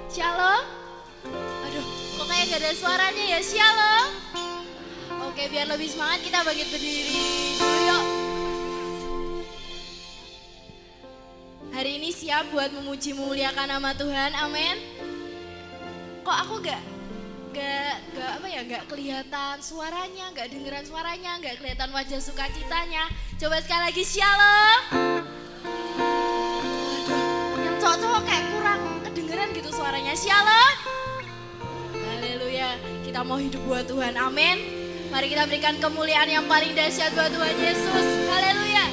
Shalom. Aduh, kok kayak gak ada suaranya ya, shalom. Oke, biar lebih semangat kita bangkit berdiri dulu yuk. Hari ini siap buat memuji memuliakan nama Tuhan, amin. Kok aku gak kelihatan suaranya, gak dengeran suaranya, gak kelihatan wajah sukacitanya. Coba sekali lagi, shalom. Waduh, yang cowok-cowok kayak kurang kedengeran gitu suaranya, shalom. Haleluya, kita mau hidup buat Tuhan, amin. Mari kita berikan kemuliaan yang paling dahsyat buat Tuhan Yesus, haleluya.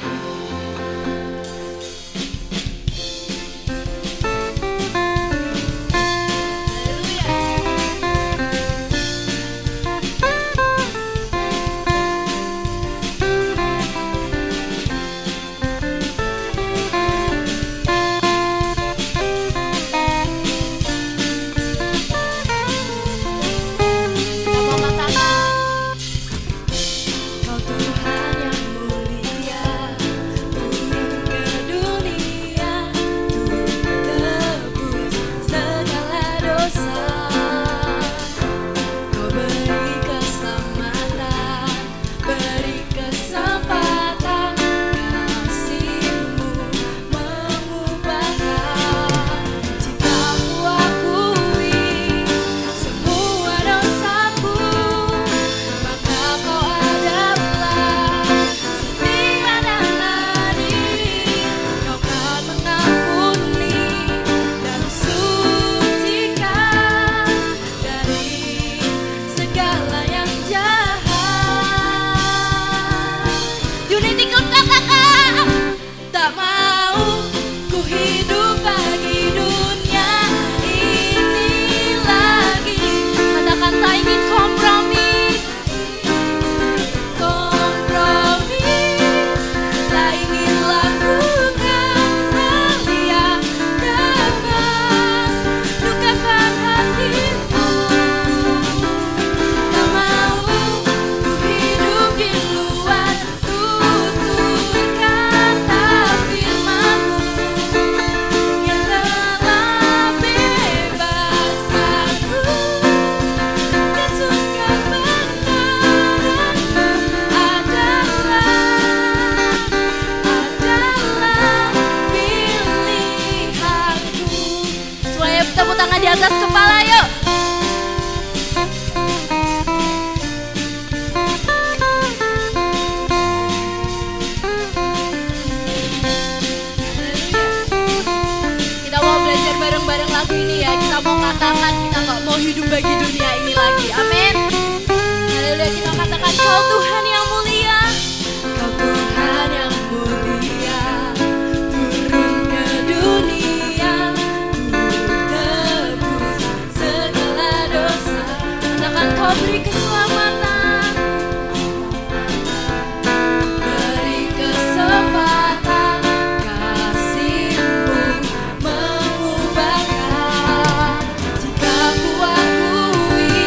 Jika ku akui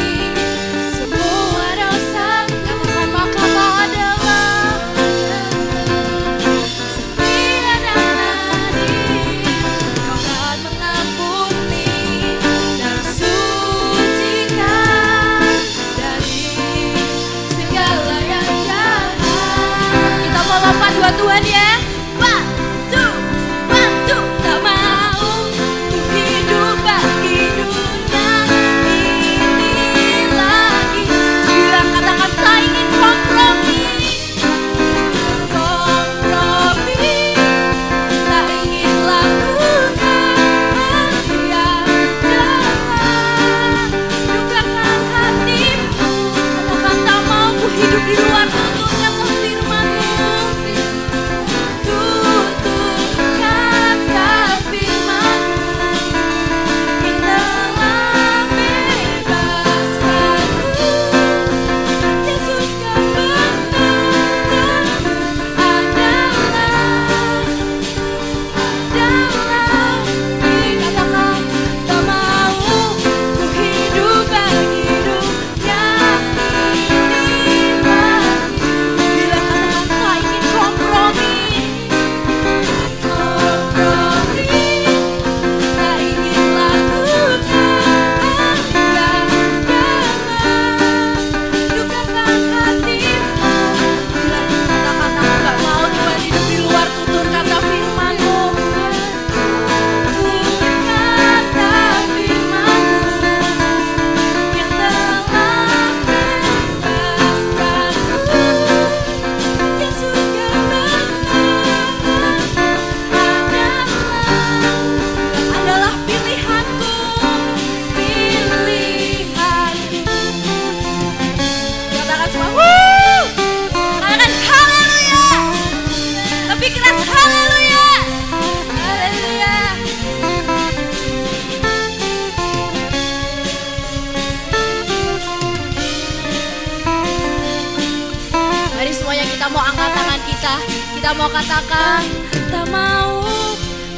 Kita mau katakan, tak mau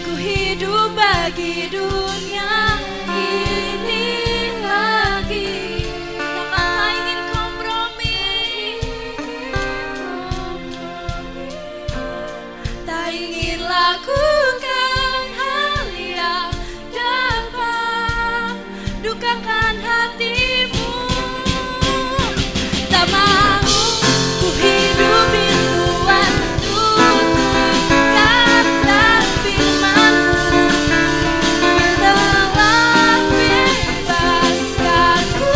ku hidup bagi dunia ini lagi. Katakan tak ingin kompromi, tak ingin lakukan hal yang dapat dukakan hatimu. Tak mau ku hidup di luar kata firman-Mu yang telah bebaskanku.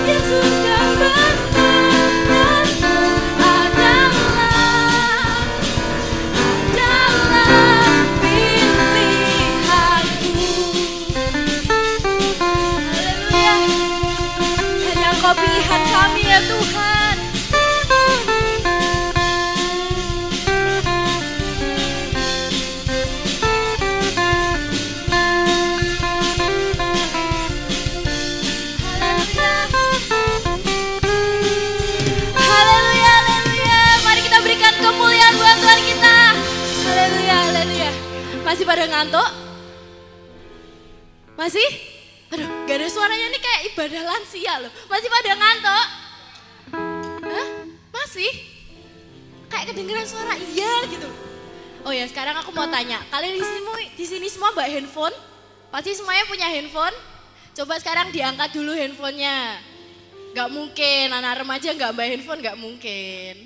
Yesus, kebenaran-Mu adalah pilihanku. Haleluya. Hanya Engkau pilihan kami ya Tuhan. Haleluya, haleluya. Mari kita berikan kemuliaan buat Tuhan kita. Haleluya, haleluya. Masih pada ngantuk? Masih? Aduh, gak ada suaranya nih, kayak ibadah lansia loh. Masih pada ngantuk? Hah? Masih? Kayak kedengeran suara iya gitu. Oh ya, sekarang aku mau tanya, kalian di sini semua bawa handphone? Pasti semuanya punya handphone? Coba sekarang diangkat dulu handphonenya. Gak mungkin, anak remaja gak bawa handphone, gak mungkin.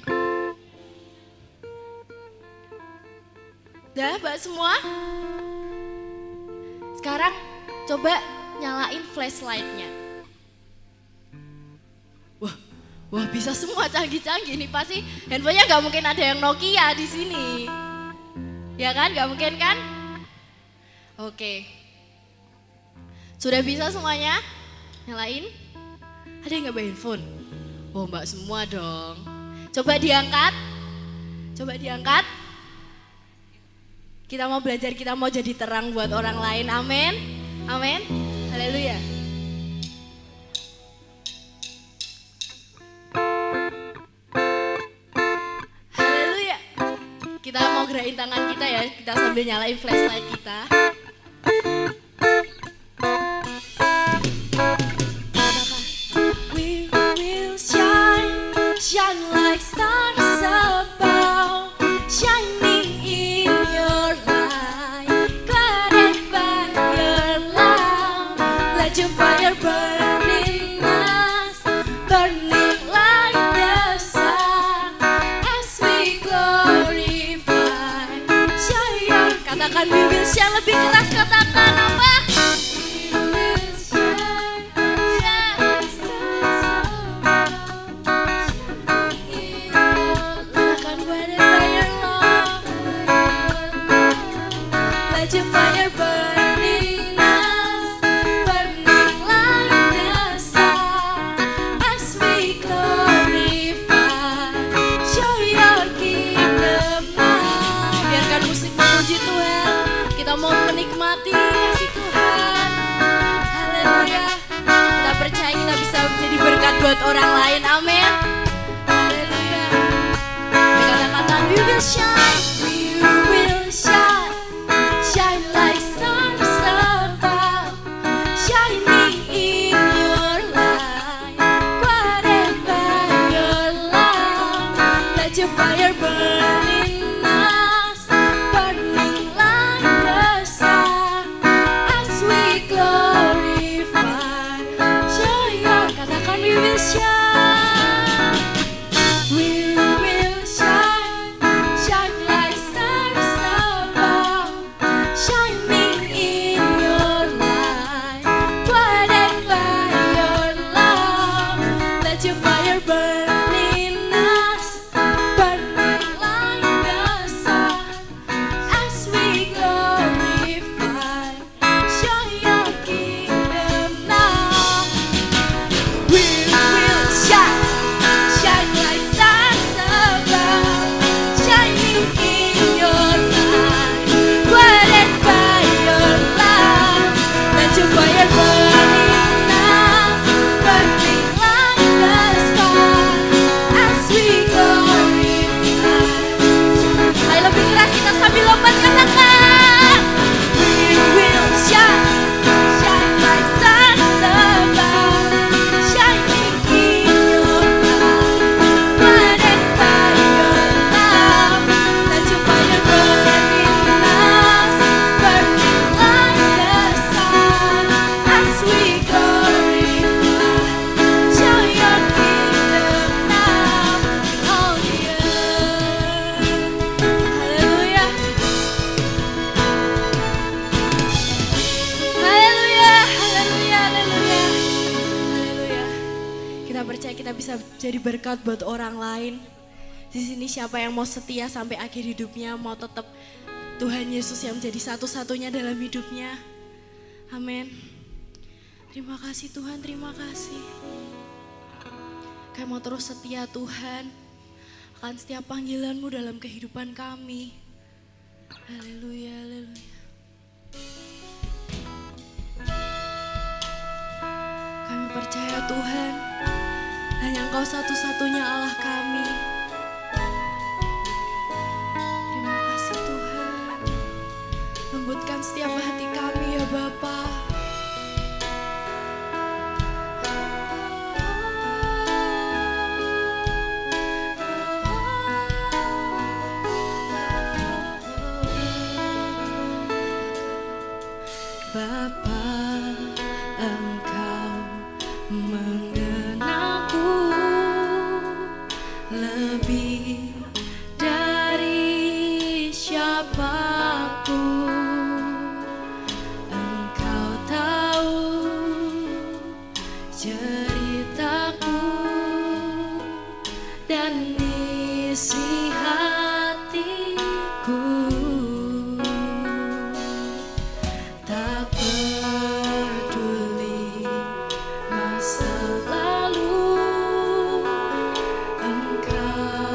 Udah, bawa semua? Sekarang coba nyalain flashlightnya. Wah bisa semua canggih-canggih nih, pasti handphonenya nggak mungkin ada yang Nokia di sini, ya kan? Nggak mungkin kan? Oke, sudah bisa semuanya nyalain? Ada yang nggak bawa handphone? Oh mbak semua dong. Coba diangkat, coba diangkat. Kita mau belajar, kita mau jadi terang buat orang lain. Amin, amin. Haleluya. Haleluya. Kita mau gerakin tangan kita ya, kita sambil nyalain flashlight kita. We will shine, shine like stars above, shining in your light, guided by your love. Let your fire burn in us, burning like the sun, as we glorify. Shine, katakan we will shine, lebih keras katakan apa? We will shine, shine like stars above, shining in your light. Katakan guided by your love. Let your fire burn in us, burning like percaya kita bisa jadi berkat buat orang lain. Di sini siapa yang mau setia sampai akhir hidupnya, mau tetap Tuhan Yesus yang menjadi satu-satunya dalam hidupnya. Amin. Terima kasih Tuhan, terima kasih. Kami mau terus setia Tuhan akan setiap panggilan-Mu dalam kehidupan kami. Haleluya, haleluya. Kami percaya Tuhan, hanya Engkau satu-satunya Allah kami. Terima kasih Tuhan, lembutkan setiap hati kami ya Bapa. Bapa, Engkau mengenalku lebih dari siapapun. Engkau tahu ceritaku dan isi hatiku. Tak peduli masa lalu, Engkau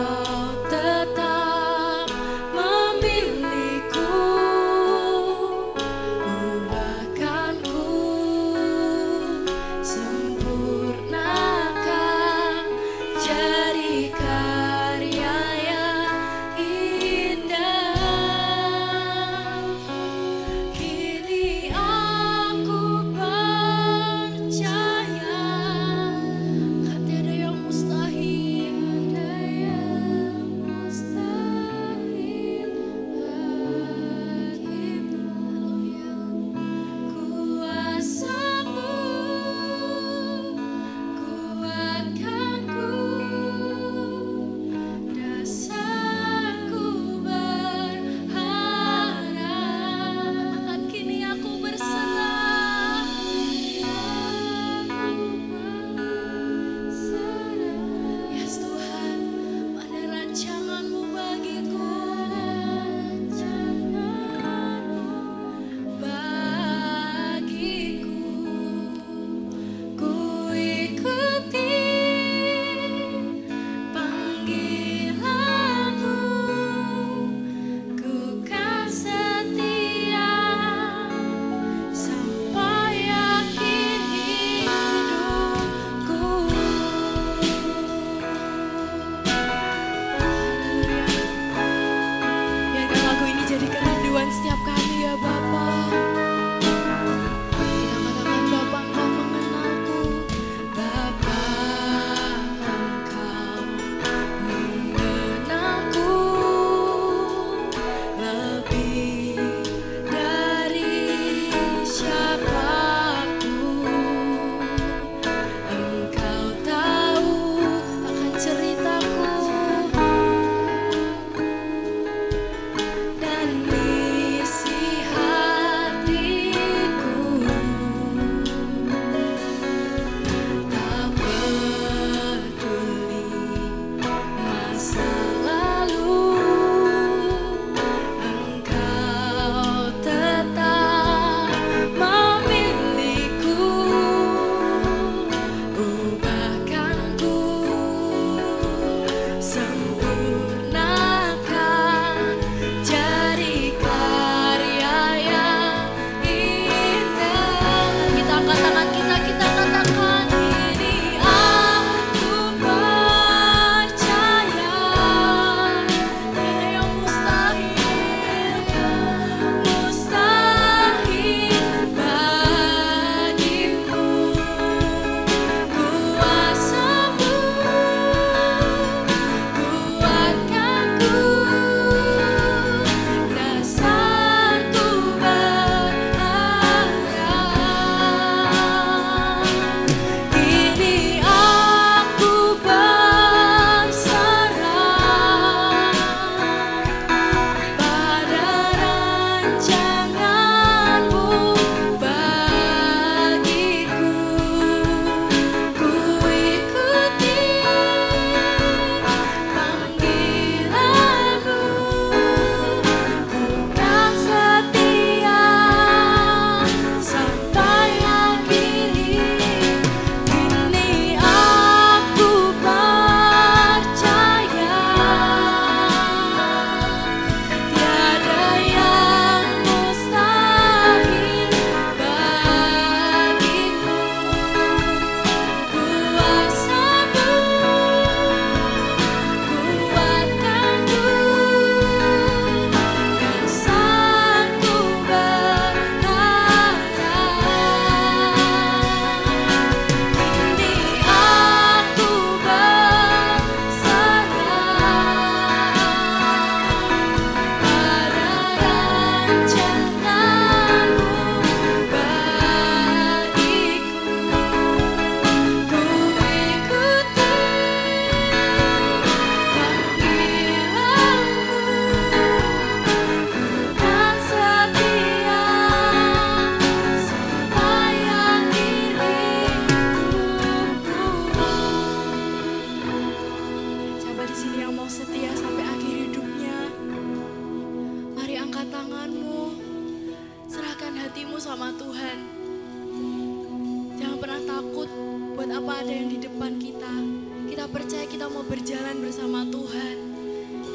percaya kita mau berjalan bersama Tuhan.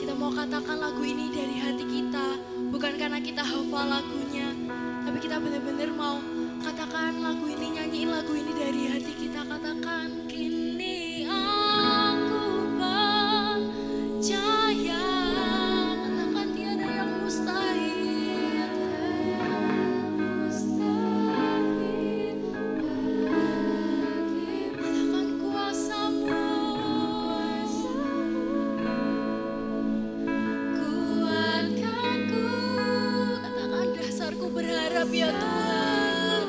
Kita mau katakan lagu ini dari hati kita, bukan karena kita hafal lagunya, tapi kita benar-benar mau katakan lagu ini, nyanyiin lagu ini dari hati kita. Katakan, kini aku percaya, katakan tiada yang mustahil, katakan kuasa-Mu, kuatkanku, katakan dasarku berharap ya Tuhan.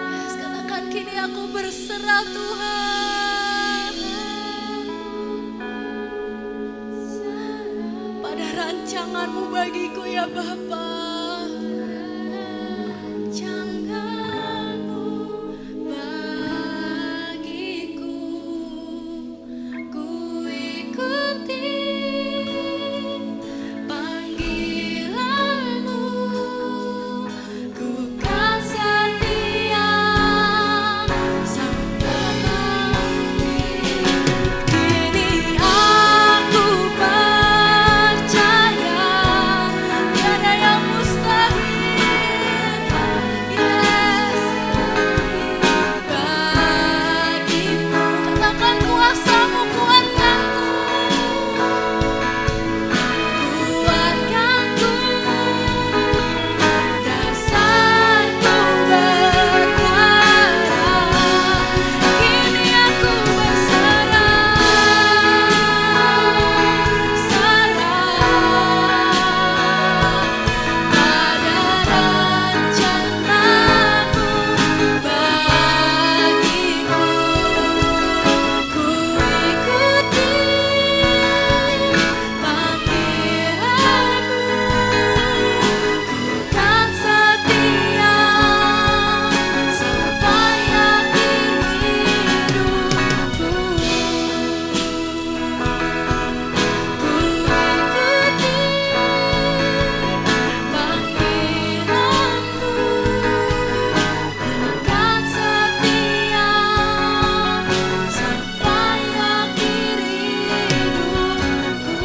Yes, katakan kini aku berserah Tuhan pada rancangan-Mu bagiku ya Bapa. Rancangan-Mu bagiku, ku ikuti panggilan-Mu, ku kan setia sampai kini aku percaya tiada yang mustahil. Yes, bagimu, katakan kuasa-Mu kuatkanku, kuatkanku, dasarku berharap, kini aku berserah, pada rancangan-Mu bagiku, ku ikuti panggilan-Mu, ku kan setia sampai akhir hidupku, ku ikuti panggilan-Mu, ku kan setia sampai akhir hidupku.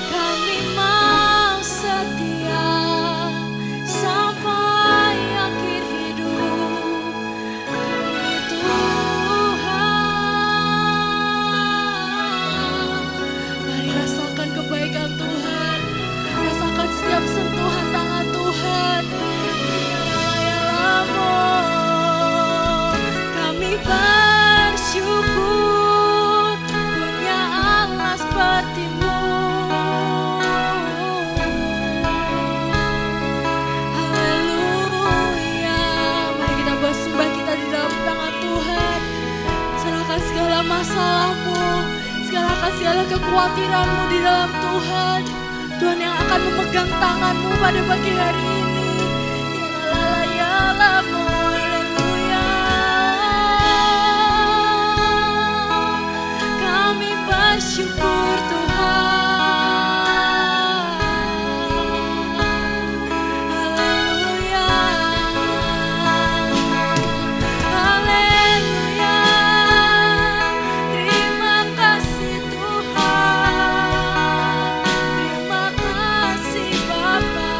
Kami mau setia sampai akhir hidup kami Tuhan. Mari rasakan kebaikan Tuhan, rasakan setiap sentuhan tangan Tuhan. Kami bersyukur punya Allah seperti-Mu. Haleluya. Mari kita bersembah kita di dalam tangan Tuhan. Serahkan segala masalahmu, serahkan segala kekhawatiranmu di dalam Tuhan. Tuhan yang akan memegang tanganmu pada pagi hari ini. Yalalamu, haleluya. Kami bersyukur Tuhan. Haleluya. Haleluya. Terima kasih Tuhan. Terima kasih Bapa.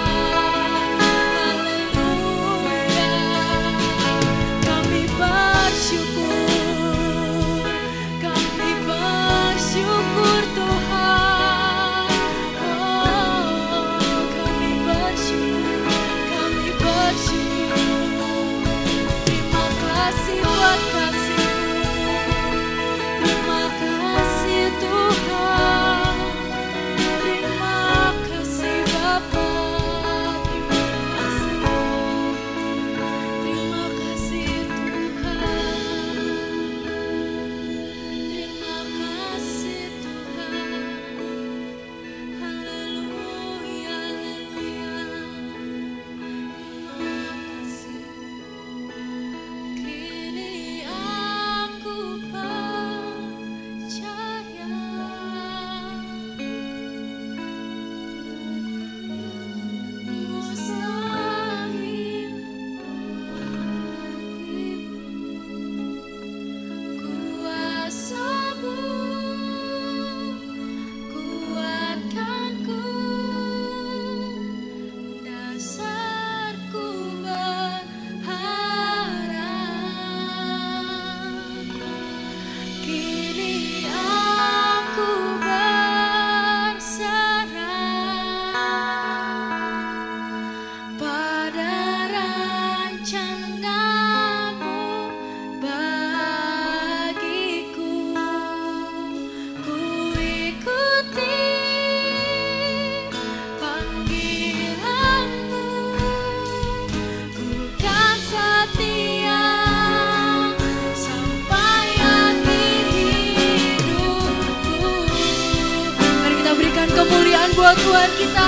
buat Tuhan kita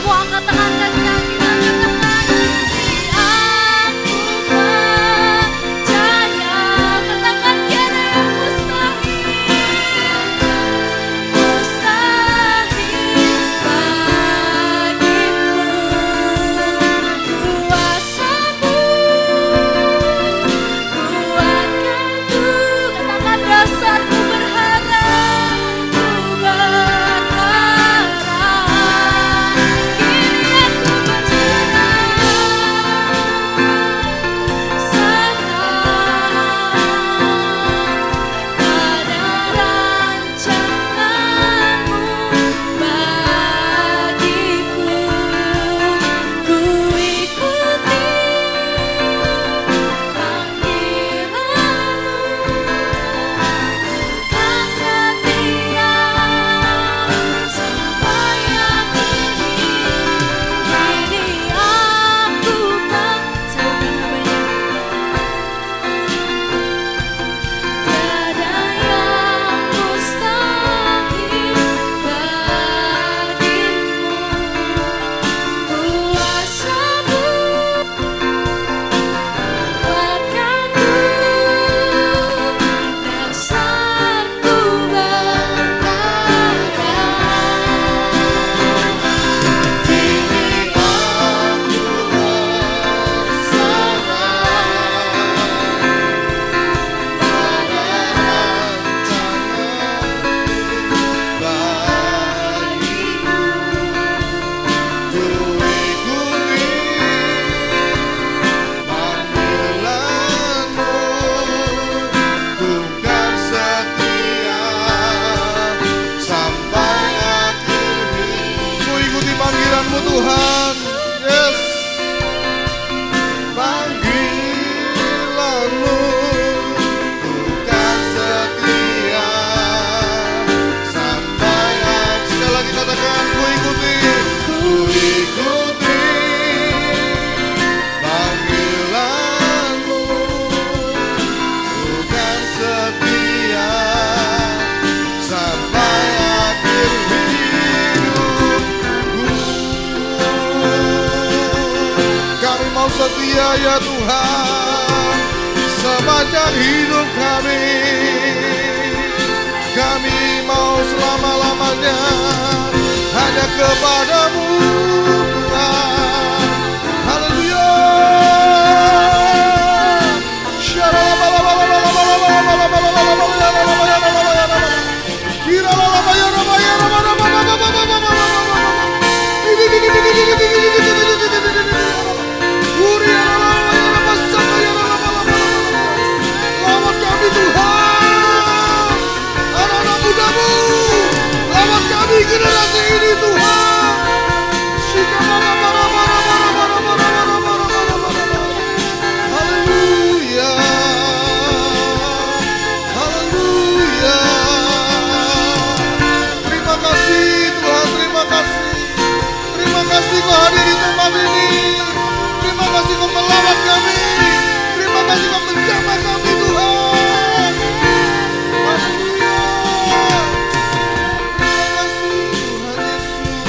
mau angkat tangan kita katakan aku percaya, katakan tiada yang mustahil bagimu, kuasamu kuatkanku, katakan dasarku berharap, ku berharap, kini aku setia ya Tuhan, sepanjang hidup kami mau selama-lamanya hanya kepadamu Tuhan. Haleluya. Lawat kami Tuhan, anak-anak mudamu, lawat kami generasi ini Tuhan. Haleluya, haleluya. Terima kasih Tuhan, terima kasih. Terima kasih kau hadir di tempat ini. Terima kasih kau melawat kami. Terima kasih kau menjamah kami Tuhan. Haleluya. Terima kasih Tuhan Yesus.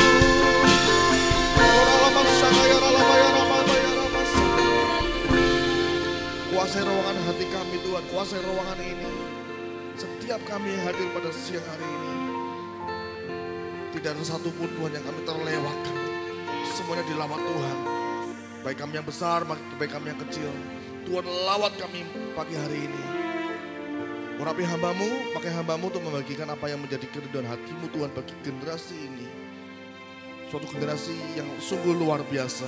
Kuasai ruangan hati kami Tuhan. Kuasai ruangan ini. Setiap kami yang hadir pada siang hari ini, tidak ada satupun Tuhan yang kami terlewatkan. Semuanya dilawat Tuhan. Baik kami yang besar, baik kami yang kecil. Tuhan lawat kami pagi hari ini. Urapi hambamu, pakai hambamu untuk membagikan apa yang menjadi keridhaan hatimu Tuhan bagi generasi ini. Suatu generasi yang sungguh luar biasa.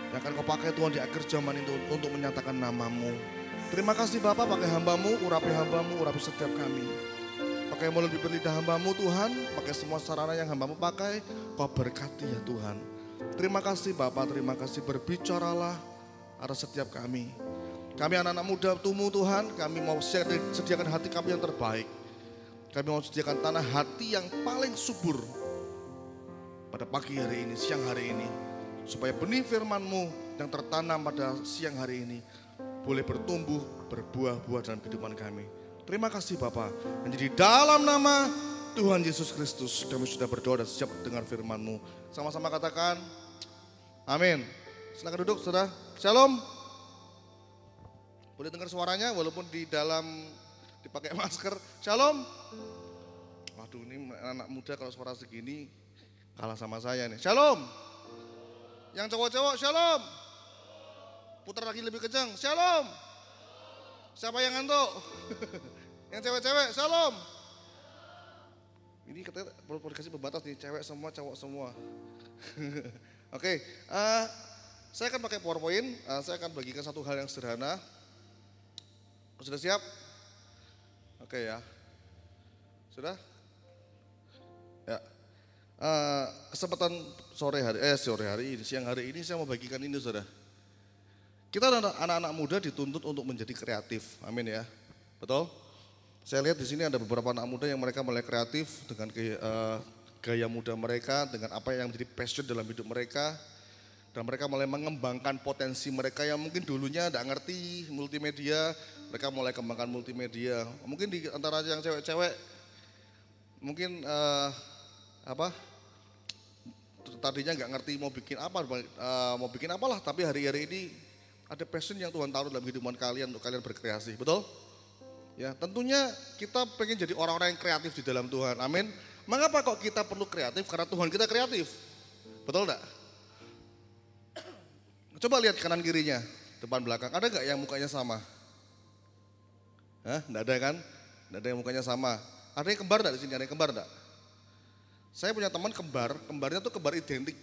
Yang akan kau pakai Tuhan di akhir zaman itu untuk menyatakan namamu. Terima kasih Bapak, pakai hambamu, urapi setiap kami. Pakai mulut bibir lidah hambamu Tuhan, pakai semua sarana yang hambamu pakai, kau berkati ya Tuhan. Terima kasih Bapak, terima kasih, berbicaralah atas setiap kami. Kami anak-anak muda tumbuh Tuhan, kami mau sediakan hati kami yang terbaik. Kami mau sediakan tanah hati yang paling subur pada pagi hari ini, siang hari ini. Supaya benih firman-Mu yang tertanam pada siang hari ini boleh bertumbuh, berbuah-buah dalam kehidupan kami. Terima kasih Bapak. Dan jadi dalam nama Tuhan Yesus Kristus, kami sudah berdoa dan siap dengar firman-Mu. Sama-sama katakan, amin. Silakan duduk, saudara. Shalom. Boleh dengar suaranya walaupun di dalam dipakai masker. Shalom. Waduh, ini anak muda kalau suara segini kalah sama saya nih. Shalom. Yang cowok-cowok, shalom. Putar lagi lebih kencang, shalom. Siapa yang ngantuk? Yang cewek-cewek, shalom. Ini katanya podcast pembatas nih, cewek semua, cowok semua. Oke, saya akan pakai PowerPoint, saya akan bagikan satu hal yang sederhana. Sudah siap? Oke ya. Sudah? Ya. Kesempatan sore hari ini, siang hari ini saya mau bagikan ini, saudara. Kita anak-anak muda dituntut untuk menjadi kreatif, amin ya. Betul? Saya lihat di sini ada beberapa anak muda yang mereka mulai kreatif dengan gaya muda mereka, dengan apa yang menjadi passion dalam hidup mereka. Dan mereka mulai mengembangkan potensi mereka yang mungkin dulunya tidak ngerti multimedia, mereka mulai kembangkan multimedia. Mungkin di antara yang cewek-cewek, mungkin tadinya nggak ngerti mau bikin apalah, tapi hari-hari ini ada passion yang Tuhan taruh dalam kehidupan kalian untuk kalian berkreasi, betul? Ya, tentunya kita pengen jadi orang-orang yang kreatif di dalam Tuhan, amin. Mengapa kok kita perlu kreatif? Karena Tuhan kita kreatif, betul enggak? Coba lihat kanan kirinya, depan belakang, ada gak yang mukanya sama? Hah, enggak ada kan? Enggak ada yang mukanya sama. Ada yang kembar enggak di sini? Ada yang kembar enggak? Saya punya teman kembarnya tuh kembar identik.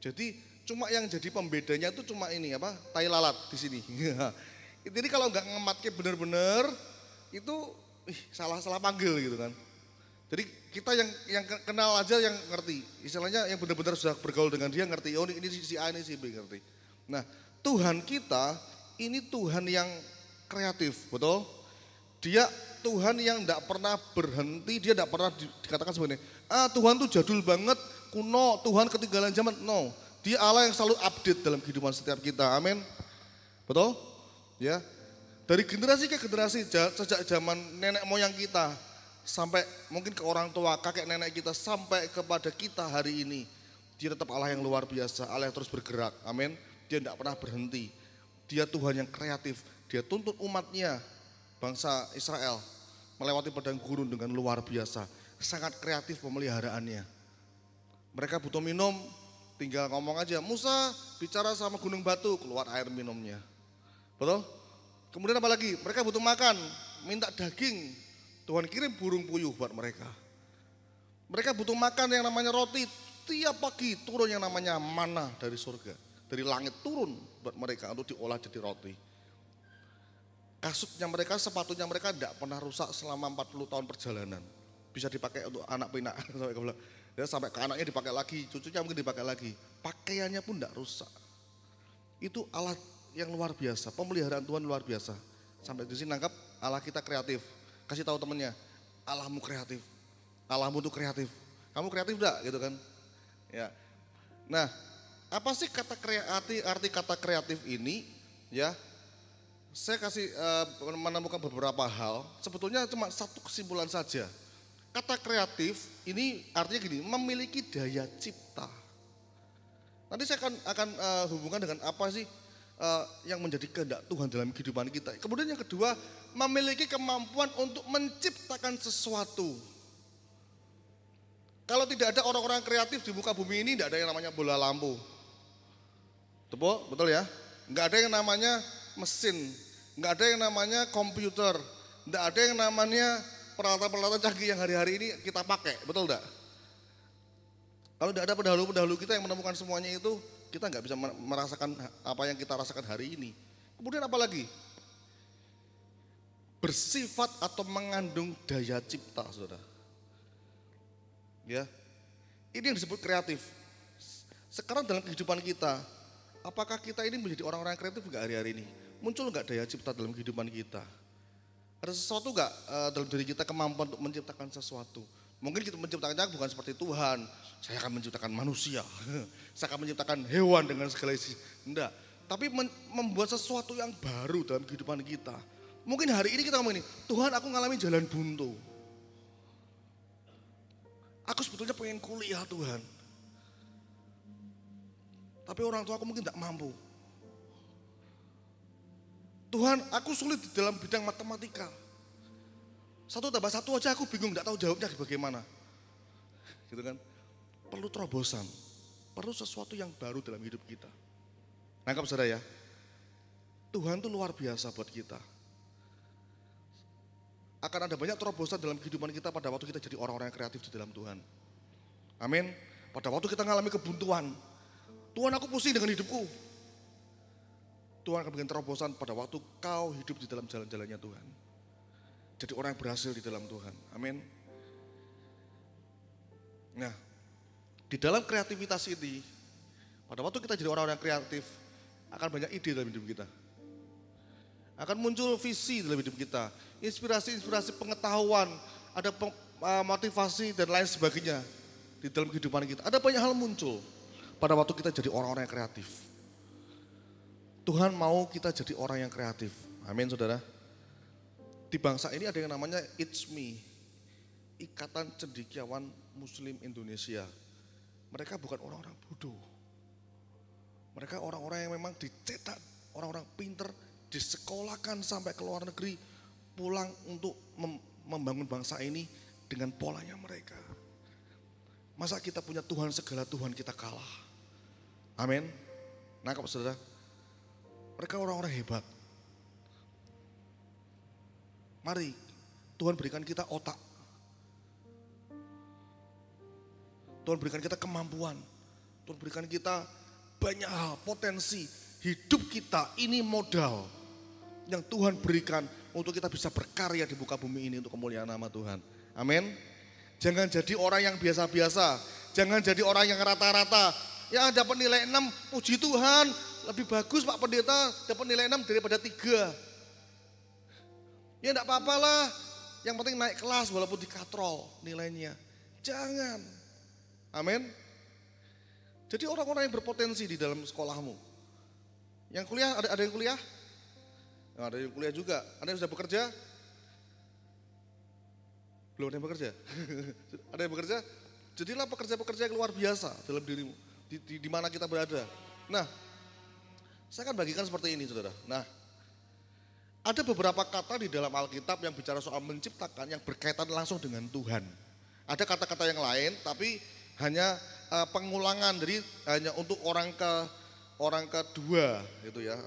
Jadi cuma yang jadi pembedanya tuh cuma ini tai lalat di sini. Jadi kalau enggak ngematnya bener-bener itu salah panggil gitu kan. Jadi kita yang kenal aja yang ngerti. Istilahnya yang benar-benar sudah bergaul dengan dia ngerti. Oh ini si A, ini si B ngerti. Nah Tuhan kita ini Tuhan yang kreatif, betul? Dia Tuhan yang tidak pernah berhenti, dia tidak pernah dikatakan sebenarnya, Tuhan tuh jadul banget, kuno, Tuhan ketinggalan zaman. No, dia Allah yang selalu update dalam kehidupan setiap kita, amin. Betul? Ya. Dari generasi ke generasi, sejak zaman nenek moyang kita, sampai mungkin ke orang tua, kakek nenek kita, sampai kepada kita hari ini. Dia tetap Allah yang luar biasa, Allah yang terus bergerak, amin. Dia tidak pernah berhenti, dia Tuhan yang kreatif, dia tuntut umatnya, bangsa Israel, melewati padang gurun dengan luar biasa, sangat kreatif pemeliharaannya. Mereka butuh minum, tinggal ngomong aja, Musa bicara sama gunung batu, keluar air minumnya, betul? Kemudian apa lagi? Mereka butuh makan, minta daging. Tuhan kirim burung puyuh buat mereka. Mereka butuh makan yang namanya roti. Tiap pagi turun yang namanya mana dari surga. Dari langit turun buat mereka untuk diolah jadi roti. Kasutnya mereka, sepatunya mereka tidak pernah rusak selama 40 tahun perjalanan. Bisa dipakai untuk anak pinak. Sampai ke anaknya dipakai lagi, cucunya mungkin dipakai lagi. Pakaiannya pun tidak rusak. Itu Allah yang luar biasa, pemeliharaan Tuhan luar biasa. Sampai di sini nangkap Allah kita kreatif. Kasih tahu temennya, Allahmu kreatif. Allahmu tuh kreatif. Kamu kreatif enggak gitu kan? Ya. Nah, apa sih arti kata kreatif ini? Ya. Saya kasih menemukan beberapa hal. Sebetulnya cuma satu kesimpulan saja. Kata kreatif ini artinya gini, memiliki daya cipta. Nanti saya akan hubungkan dengan apa sih yang menjadi kehendak Tuhan dalam kehidupan kita. Kemudian yang kedua, memiliki kemampuan untuk menciptakan sesuatu. Kalau tidak ada orang-orang kreatif di muka bumi ini, tidak ada yang namanya bola lampu. Betul ya? Enggak ada yang namanya mesin, enggak ada yang namanya komputer, enggak ada yang namanya peralatan-peralatan canggih yang hari-hari ini kita pakai, betul enggak? Kalau tidak ada pendahulu-pendahulu kita yang menemukan semuanya itu, kita nggak bisa merasakan apa yang kita rasakan hari ini. Kemudian apa lagi? Bersifat atau mengandung daya cipta, saudara. Ya, ini yang disebut kreatif. Sekarang dalam kehidupan kita, apakah kita ini menjadi orang-orang kreatif nggak hari-hari ini? Muncul nggak daya cipta dalam kehidupan kita? Ada sesuatu nggak dalam diri kita kemampuan untuk menciptakan sesuatu? Mungkin kita menciptakannya bukan seperti Tuhan, saya akan menciptakan manusia, saya akan menciptakan hewan dengan segala isi. Enggak, tapi membuat sesuatu yang baru dalam kehidupan kita. Mungkin hari ini kita ngomong ini, Tuhan aku ngalamin jalan buntu. Aku sebetulnya pengen kuliah Tuhan. Tapi orang tua aku mungkin tidak mampu. Tuhan, aku sulit di dalam bidang matematika. 1+1 aja aku bingung, tidak tahu jawabnya bagaimana. Gitu kan? Perlu terobosan, perlu sesuatu yang baru dalam hidup kita. Nangkap saudara ya? Tuhan itu luar biasa buat kita. Akan ada banyak terobosan dalam kehidupan kita pada waktu kita jadi orang-orang yang kreatif di dalam Tuhan. Amin. Pada waktu kita mengalami kebuntuan, Tuhan aku pusing dengan hidupku. Tuhan akan bikin terobosan pada waktu kau hidup di dalam jalan-jalannya Tuhan. Jadi orang yang berhasil di dalam Tuhan. Amin. Nah, di dalam kreativitas ini, pada waktu kita jadi orang-orang yang kreatif, akan banyak ide dalam hidup kita. Akan muncul visi dalam hidup kita, inspirasi-inspirasi pengetahuan, ada motivasi dan lain sebagainya di dalam kehidupan kita. Ada banyak hal muncul pada waktu kita jadi orang-orang yang kreatif. Tuhan mau kita jadi orang yang kreatif. Amin saudara. Di bangsa ini ada yang namanya ICMI, Ikatan Cendekiawan Muslim Indonesia. Mereka bukan orang-orang bodoh. Mereka orang-orang yang memang dicetak, orang-orang pinter, disekolahkan sampai ke luar negeri, pulang untuk membangun bangsa ini dengan polanya mereka. Masa kita punya Tuhan segala Tuhan kita kalah? Amin. Nangkap saudara? Mereka orang-orang hebat. Mari Tuhan berikan kita otak. Tuhan berikan kita kemampuan. Tuhan berikan kita banyak hal, potensi. Hidup kita ini modal yang Tuhan berikan untuk kita bisa berkarya di muka bumi ini untuk kemuliaan nama Tuhan. Amin. Jangan jadi orang yang biasa-biasa. Jangan jadi orang yang rata-rata. Ya dapat nilai 6, puji Tuhan. Lebih bagus Pak Pendeta dapat nilai 6 daripada 3. Ya enggak apa-apa lah. Yang penting naik kelas walaupun dikatrol nilainya. Jangan. Amin. Jadi orang-orang yang berpotensi di dalam sekolahmu. Yang kuliah, ada yang kuliah? Nah, ada yang kuliah juga. Ada yang sudah bekerja? Belum ada yang bekerja? Ada yang bekerja? Jadilah pekerja-pekerja yang luar biasa dalam dirimu. Di mana kita berada. Nah, saya akan bagikan seperti ini saudara. Nah, ada beberapa kata di dalam Alkitab yang bicara soal menciptakan yang berkaitan langsung dengan Tuhan. Ada kata-kata yang lain tapi hanya pengulangan, jadi hanya untuk orang kedua gitu ya.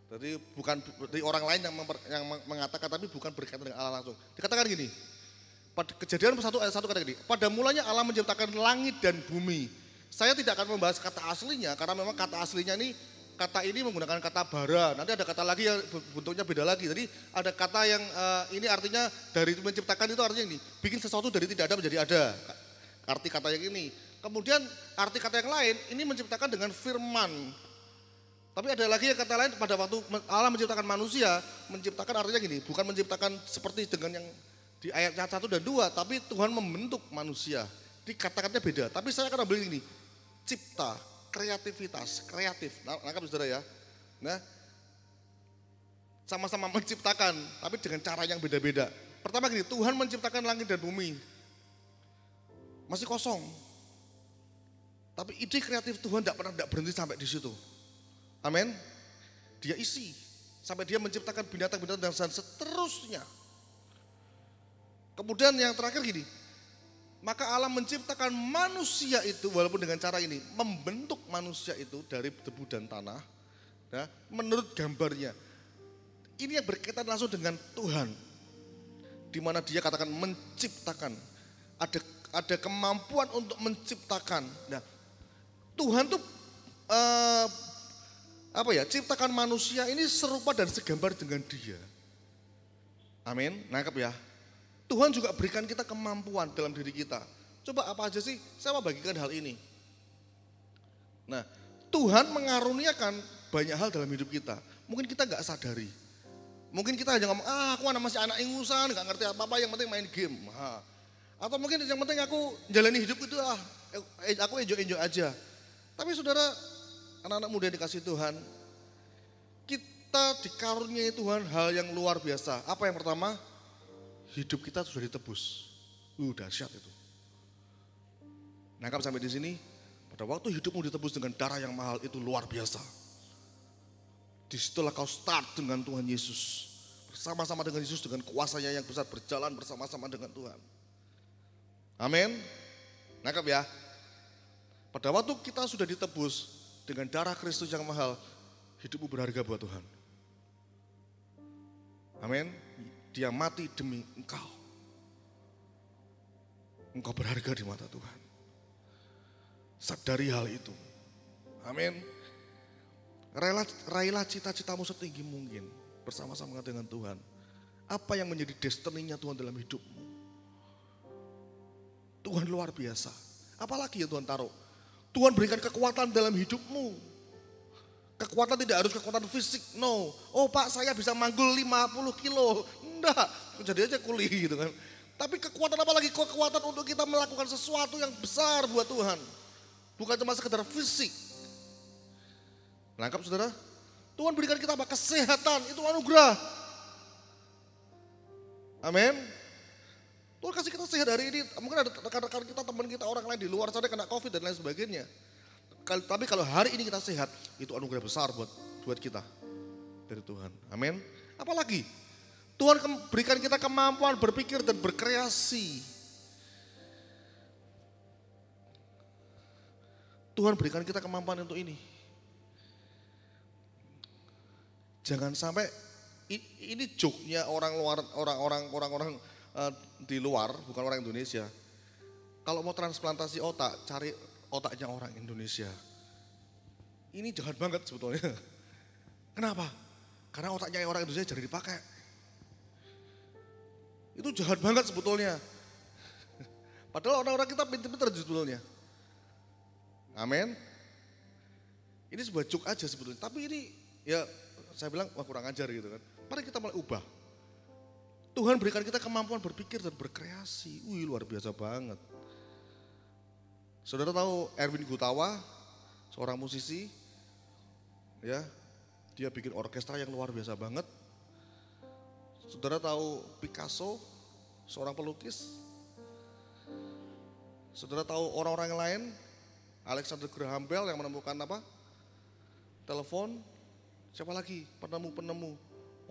Jadi bukan dari orang lain yang mengatakan tapi bukan berkaitan dengan Allah langsung. Dikatakan gini, pada Kejadian 1 ayat 1 kata gini, pada mulanya Allah menciptakan langit dan bumi. Saya tidak akan membahas kata aslinya karena memang kata aslinya kata ini menggunakan kata bara. Nanti ada kata lagi yang bentuknya beda lagi. Jadi ada kata yang ini artinya dari menciptakan itu artinya ini, bikin sesuatu dari tidak ada menjadi ada. Arti kata yang ini. Kemudian arti kata yang lain, ini menciptakan dengan firman. Tapi ada lagi yang kata lain pada waktu Allah menciptakan manusia, menciptakan artinya gini, bukan menciptakan seperti dengan yang di ayat 1 dan 2, tapi Tuhan membentuk manusia. Di kata-katanya beda, tapi saya akan ambil ini, cipta, kreativitas, kreatif. Nangkap saudara ya. Nah, sama-sama menciptakan, tapi dengan cara yang beda-beda. Pertama gini, Tuhan menciptakan langit dan bumi. Masih kosong. Tapi ide kreatif Tuhan tidak berhenti sampai di situ. Amin. Dia isi sampai dia menciptakan binatang-binatang dan seterusnya. Kemudian yang terakhir gini, maka Allah menciptakan manusia itu walaupun dengan cara ini, membentuk manusia itu dari debu dan tanah, ya, menurut gambarnya. Ini yang berkaitan langsung dengan Tuhan, di mana Dia katakan menciptakan, ada kemampuan untuk menciptakan. Nah, Tuhan tuh ciptakan manusia ini serupa dan segambar dengan Dia. Amin, nangkep ya. Tuhan juga berikan kita kemampuan dalam diri kita. Coba apa aja sih? Saya mau bagikan hal ini. Nah, Tuhan mengaruniakan banyak hal dalam hidup kita. Mungkin kita nggak sadari. Mungkin kita hanya ngomong, aku masih anak ingusan, nggak ngerti apa-apa, yang penting main game. Atau mungkin yang penting aku jalani hidup itu, aku enjoy aja. Tapi saudara, anak-anak muda yang dikasih Tuhan, kita dikaruniai Tuhan hal yang luar biasa. Apa yang pertama? Hidup kita sudah ditebus. Dahsyat itu. Nangkap sampai di sini? Pada waktu hidupmu ditebus dengan darah yang mahal itu luar biasa. Disitulah kau start dengan Tuhan Yesus. Bersama-sama dengan Yesus dengan kuasanya yang besar berjalan bersama-sama dengan Tuhan. Amin. Nangkap ya. Pada waktu kita sudah ditebus dengan darah Kristus yang mahal, hidupmu berharga buat Tuhan. Amin. Dia mati demi engkau. Engkau berharga di mata Tuhan. Sadari hal itu. Amin. Raihlah cita-citamu setinggi mungkin bersama-sama dengan Tuhan. Apa yang menjadi destininya Tuhan dalam hidupmu? Tuhan luar biasa. Apalagi yang Tuhan taruh? Tuhan berikan kekuatan dalam hidupmu. Kekuatan tidak harus kekuatan fisik, no. Oh Pak, saya bisa manggul 50 kilo. Enggak, jadi aja kuli gitu kan. Tapi kekuatan apa lagi? Kekuatan untuk kita melakukan sesuatu yang besar buat Tuhan. Bukan cuma sekedar fisik. Lengkap saudara? Tuhan berikan kita apa? Kesehatan, itu anugerah. Amin. Tuhan kasih kita sehat hari ini. Mungkin ada rekan-rekan kita, teman kita, orang lain di luar sana kena COVID dan lain sebagainya. Tapi kalau hari ini kita sehat, itu anugerah besar buat kita dari Tuhan. Amin. Apalagi Tuhan berikan kita kemampuan berpikir dan berkreasi. Tuhan berikan kita kemampuan untuk ini. Jangan sampai ini joke-nya orang-orang di luar, bukan orang Indonesia. Kalau mau transplantasi otak, cari otaknya orang Indonesia. Ini jahat banget sebetulnya. Kenapa? Karena otaknya orang Indonesia jadi dipakai. Itu jahat banget sebetulnya. Padahal orang-orang kita pintar-pintar sebetulnya. Amin. Ini sebuah joke aja sebetulnya. Tapi ini ya saya bilang wah kurang ajar gitu kan. Mari kita mulai ubah. Tuhan berikan kita kemampuan berpikir dan berkreasi. Wih luar biasa banget. Saudara tahu Erwin Gutawa, seorang musisi, ya, dia bikin orkestra yang luar biasa banget. Saudara tahu Picasso, seorang pelukis. Saudara tahu orang-orang yang lain, Alexander Graham Bell yang menemukan apa? Telepon. Siapa lagi? Penemu-penemu,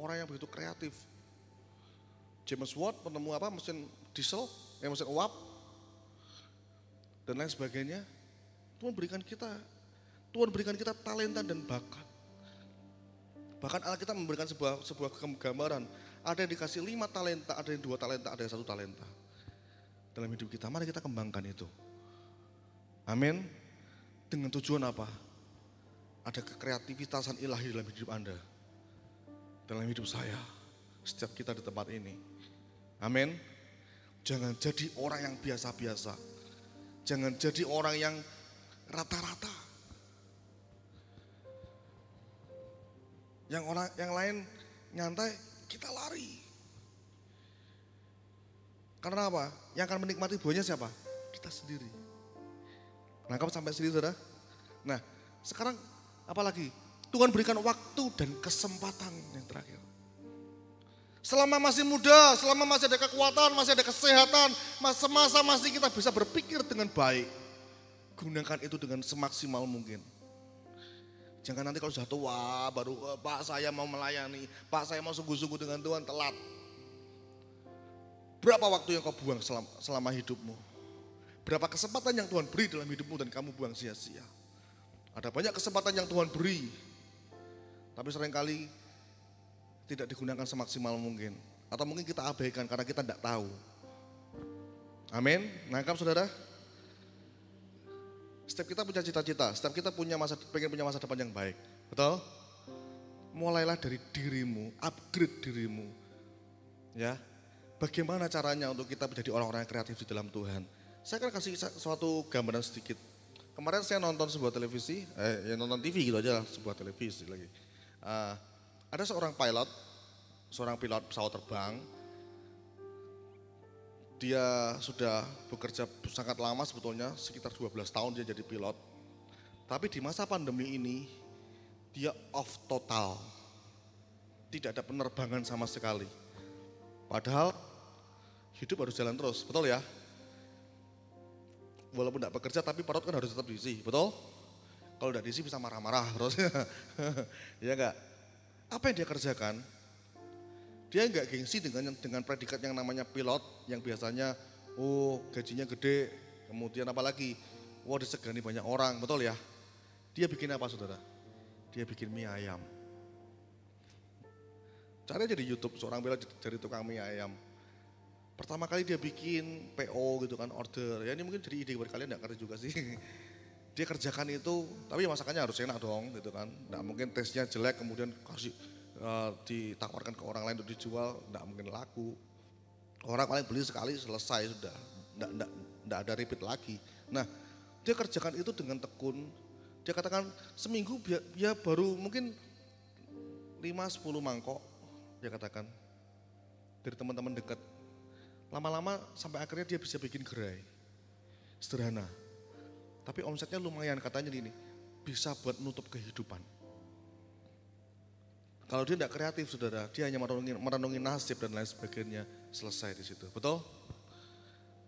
orang yang begitu kreatif. James Watt penemu apa? Mesin diesel, mesin uap. Dan lain sebagainya. Tuhan berikan kita talenta dan bakat. Bahkan Alkitab memberikan sebuah gambaran. Ada yang dikasih 5 talenta, ada yang 2 talenta, ada yang 1 talenta. Dalam hidup kita, mari kita kembangkan itu. Amin. Dengan tujuan apa? Ada kekreativitasan ilahi dalam hidup Anda. Dalam hidup saya. Setiap kita di tempat ini. Amin. Jangan jadi orang yang biasa-biasa. Jangan jadi orang yang rata-rata. Yang lain nyantai, kita lari. Karena apa? Yang akan menikmati buahnya siapa? Kita sendiri. Nangkap sampai sini saudara? Nah, sekarang apalagi? Tuhan berikan waktu dan kesempatan yang terakhir. Selama masih muda, selama masih ada kekuatan, masih ada kesehatan, semasa masih kita bisa berpikir dengan baik. Gunakan itu dengan semaksimal mungkin. Jangan nanti kalau sudah tua baru Pak saya mau melayani, Pak saya mau sungguh-sungguh dengan Tuhan, telat. Berapa waktu yang kau buang selama hidupmu? Berapa kesempatan yang Tuhan beri dalam hidupmu dan kamu buang sia-sia? Ada banyak kesempatan yang Tuhan beri, tapi seringkali tidak digunakan semaksimal mungkin. Atau mungkin kita abaikan karena kita tidak tahu. Amin, nangkap saudara? Setiap kita punya cita-cita, setiap kita pengen punya masa depan yang baik. Betul? Mulailah dari dirimu, upgrade dirimu. Ya, bagaimana caranya untuk kita menjadi orang-orang yang kreatif di dalam Tuhan? Saya akan kasih suatu gambaran sedikit. Kemarin saya nonton sebuah televisi, nonton TV gitu aja, sebuah televisi lagi. Ada seorang pilot pesawat terbang. Dia sudah bekerja sangat lama sebetulnya, sekitar 12 tahun dia jadi pilot. Tapi di masa pandemi ini, dia off total. Tidak ada penerbangan sama sekali. Padahal hidup harus jalan terus, betul ya? Walaupun tidak bekerja tapi perut kan harus tetap diisi, betul? Kalau tidak diisi bisa marah-marah terus. Ya enggak? Apa yang dia kerjakan? Dia enggak gengsi dengan predikat yang namanya pilot yang biasanya gajinya gede, kemudian apalagi disegani banyak orang, betul ya? Dia bikin apa saudara? Dia bikin mie ayam. Cari aja di YouTube seorang pilot jadi tukang mie ayam. Pertama kali dia bikin PO gitu kan, order. Ya ini mungkin jadi ide buat kalian, enggak ngerti juga sih. Dia kerjakan itu, tapi masakannya harus enak dong gitu kan. Nggak mungkin tesnya jelek kemudian ditawarkan ke orang lain untuk dijual, nggak mungkin laku. Orang paling beli sekali selesai sudah, nggak ada repeat lagi. Nah dia kerjakan itu dengan tekun, dia katakan seminggu dia baru mungkin 5-10 mangkok, dia katakan dari teman-teman dekat. Lama-lama sampai akhirnya dia bisa bikin gerai, sederhana. Tapi omsetnya lumayan, katanya gini, bisa buat nutup kehidupan. Kalau dia tidak kreatif saudara, dia hanya merenungi nasib dan lain sebagainya, selesai di situ, betul?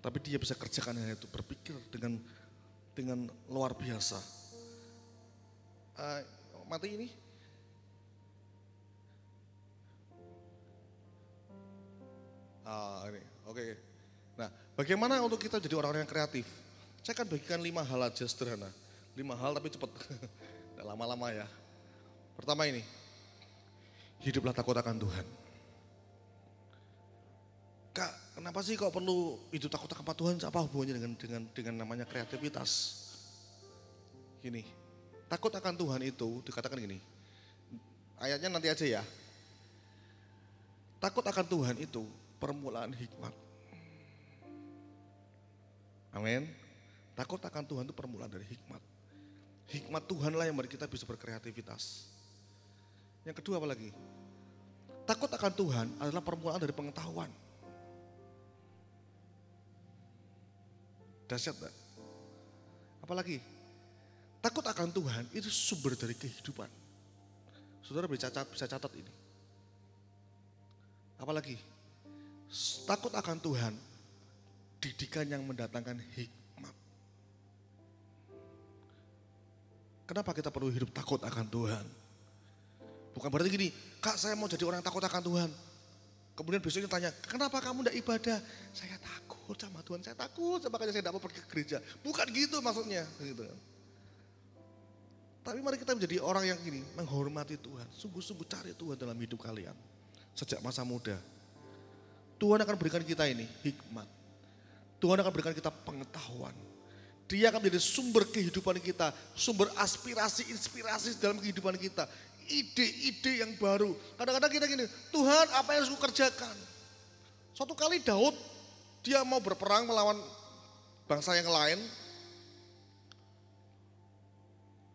Tapi dia bisa kerjakan hal itu, berpikir dengan luar biasa. Mati ini. Ini, oke. Nah, bagaimana untuk kita jadi orang-orang yang kreatif? Saya akan bagikan 5 hal aja sederhana. 5 hal tapi cepat. Tidak lama-lama ya. Pertama ini. Hiduplah takut akan Tuhan. Kak, kenapa sih kok perlu hidup takut akan Tuhan? Apa hubungannya dengan namanya kreativitas? Gini. Takut akan Tuhan itu dikatakan gini. Ayatnya nanti aja ya. Takut akan Tuhan itu permulaan hikmat. Amin. Takut akan Tuhan itu permulaan dari hikmat. Hikmat Tuhanlah yang membuat kita bisa berkreativitas. Yang kedua apa lagi? Takut akan Tuhan adalah permulaan dari pengetahuan. Dahsyat enggak? Apalagi? Takut akan Tuhan itu sumber dari kehidupan. Saudara bisa catat ini. Apalagi? Takut akan Tuhan, didikan yang mendatangkan hikmat. Kenapa kita perlu hidup takut akan Tuhan? Bukan berarti gini, Kak saya mau jadi orang yang takut akan Tuhan. Kemudian besoknya tanya, kenapa kamu tidak ibadah? Saya takut sama Tuhan, saya takut, makanya saya tidak mau pergi ke gereja. Bukan gitu maksudnya. Gitu. Tapi mari kita menjadi orang yang gini, menghormati Tuhan. Sungguh-sungguh cari Tuhan dalam hidup kalian. Sejak masa muda. Tuhan akan berikan kita ini, hikmat. Tuhan akan berikan kita pengetahuan. Dia akan menjadi sumber kehidupan kita, sumber aspirasi, inspirasi dalam kehidupan kita. Ide-ide yang baru. Kadang-kadang kita gini, Tuhan apa yang harus aku kerjakan? Suatu kali Daud, dia mau berperang melawan bangsa yang lain.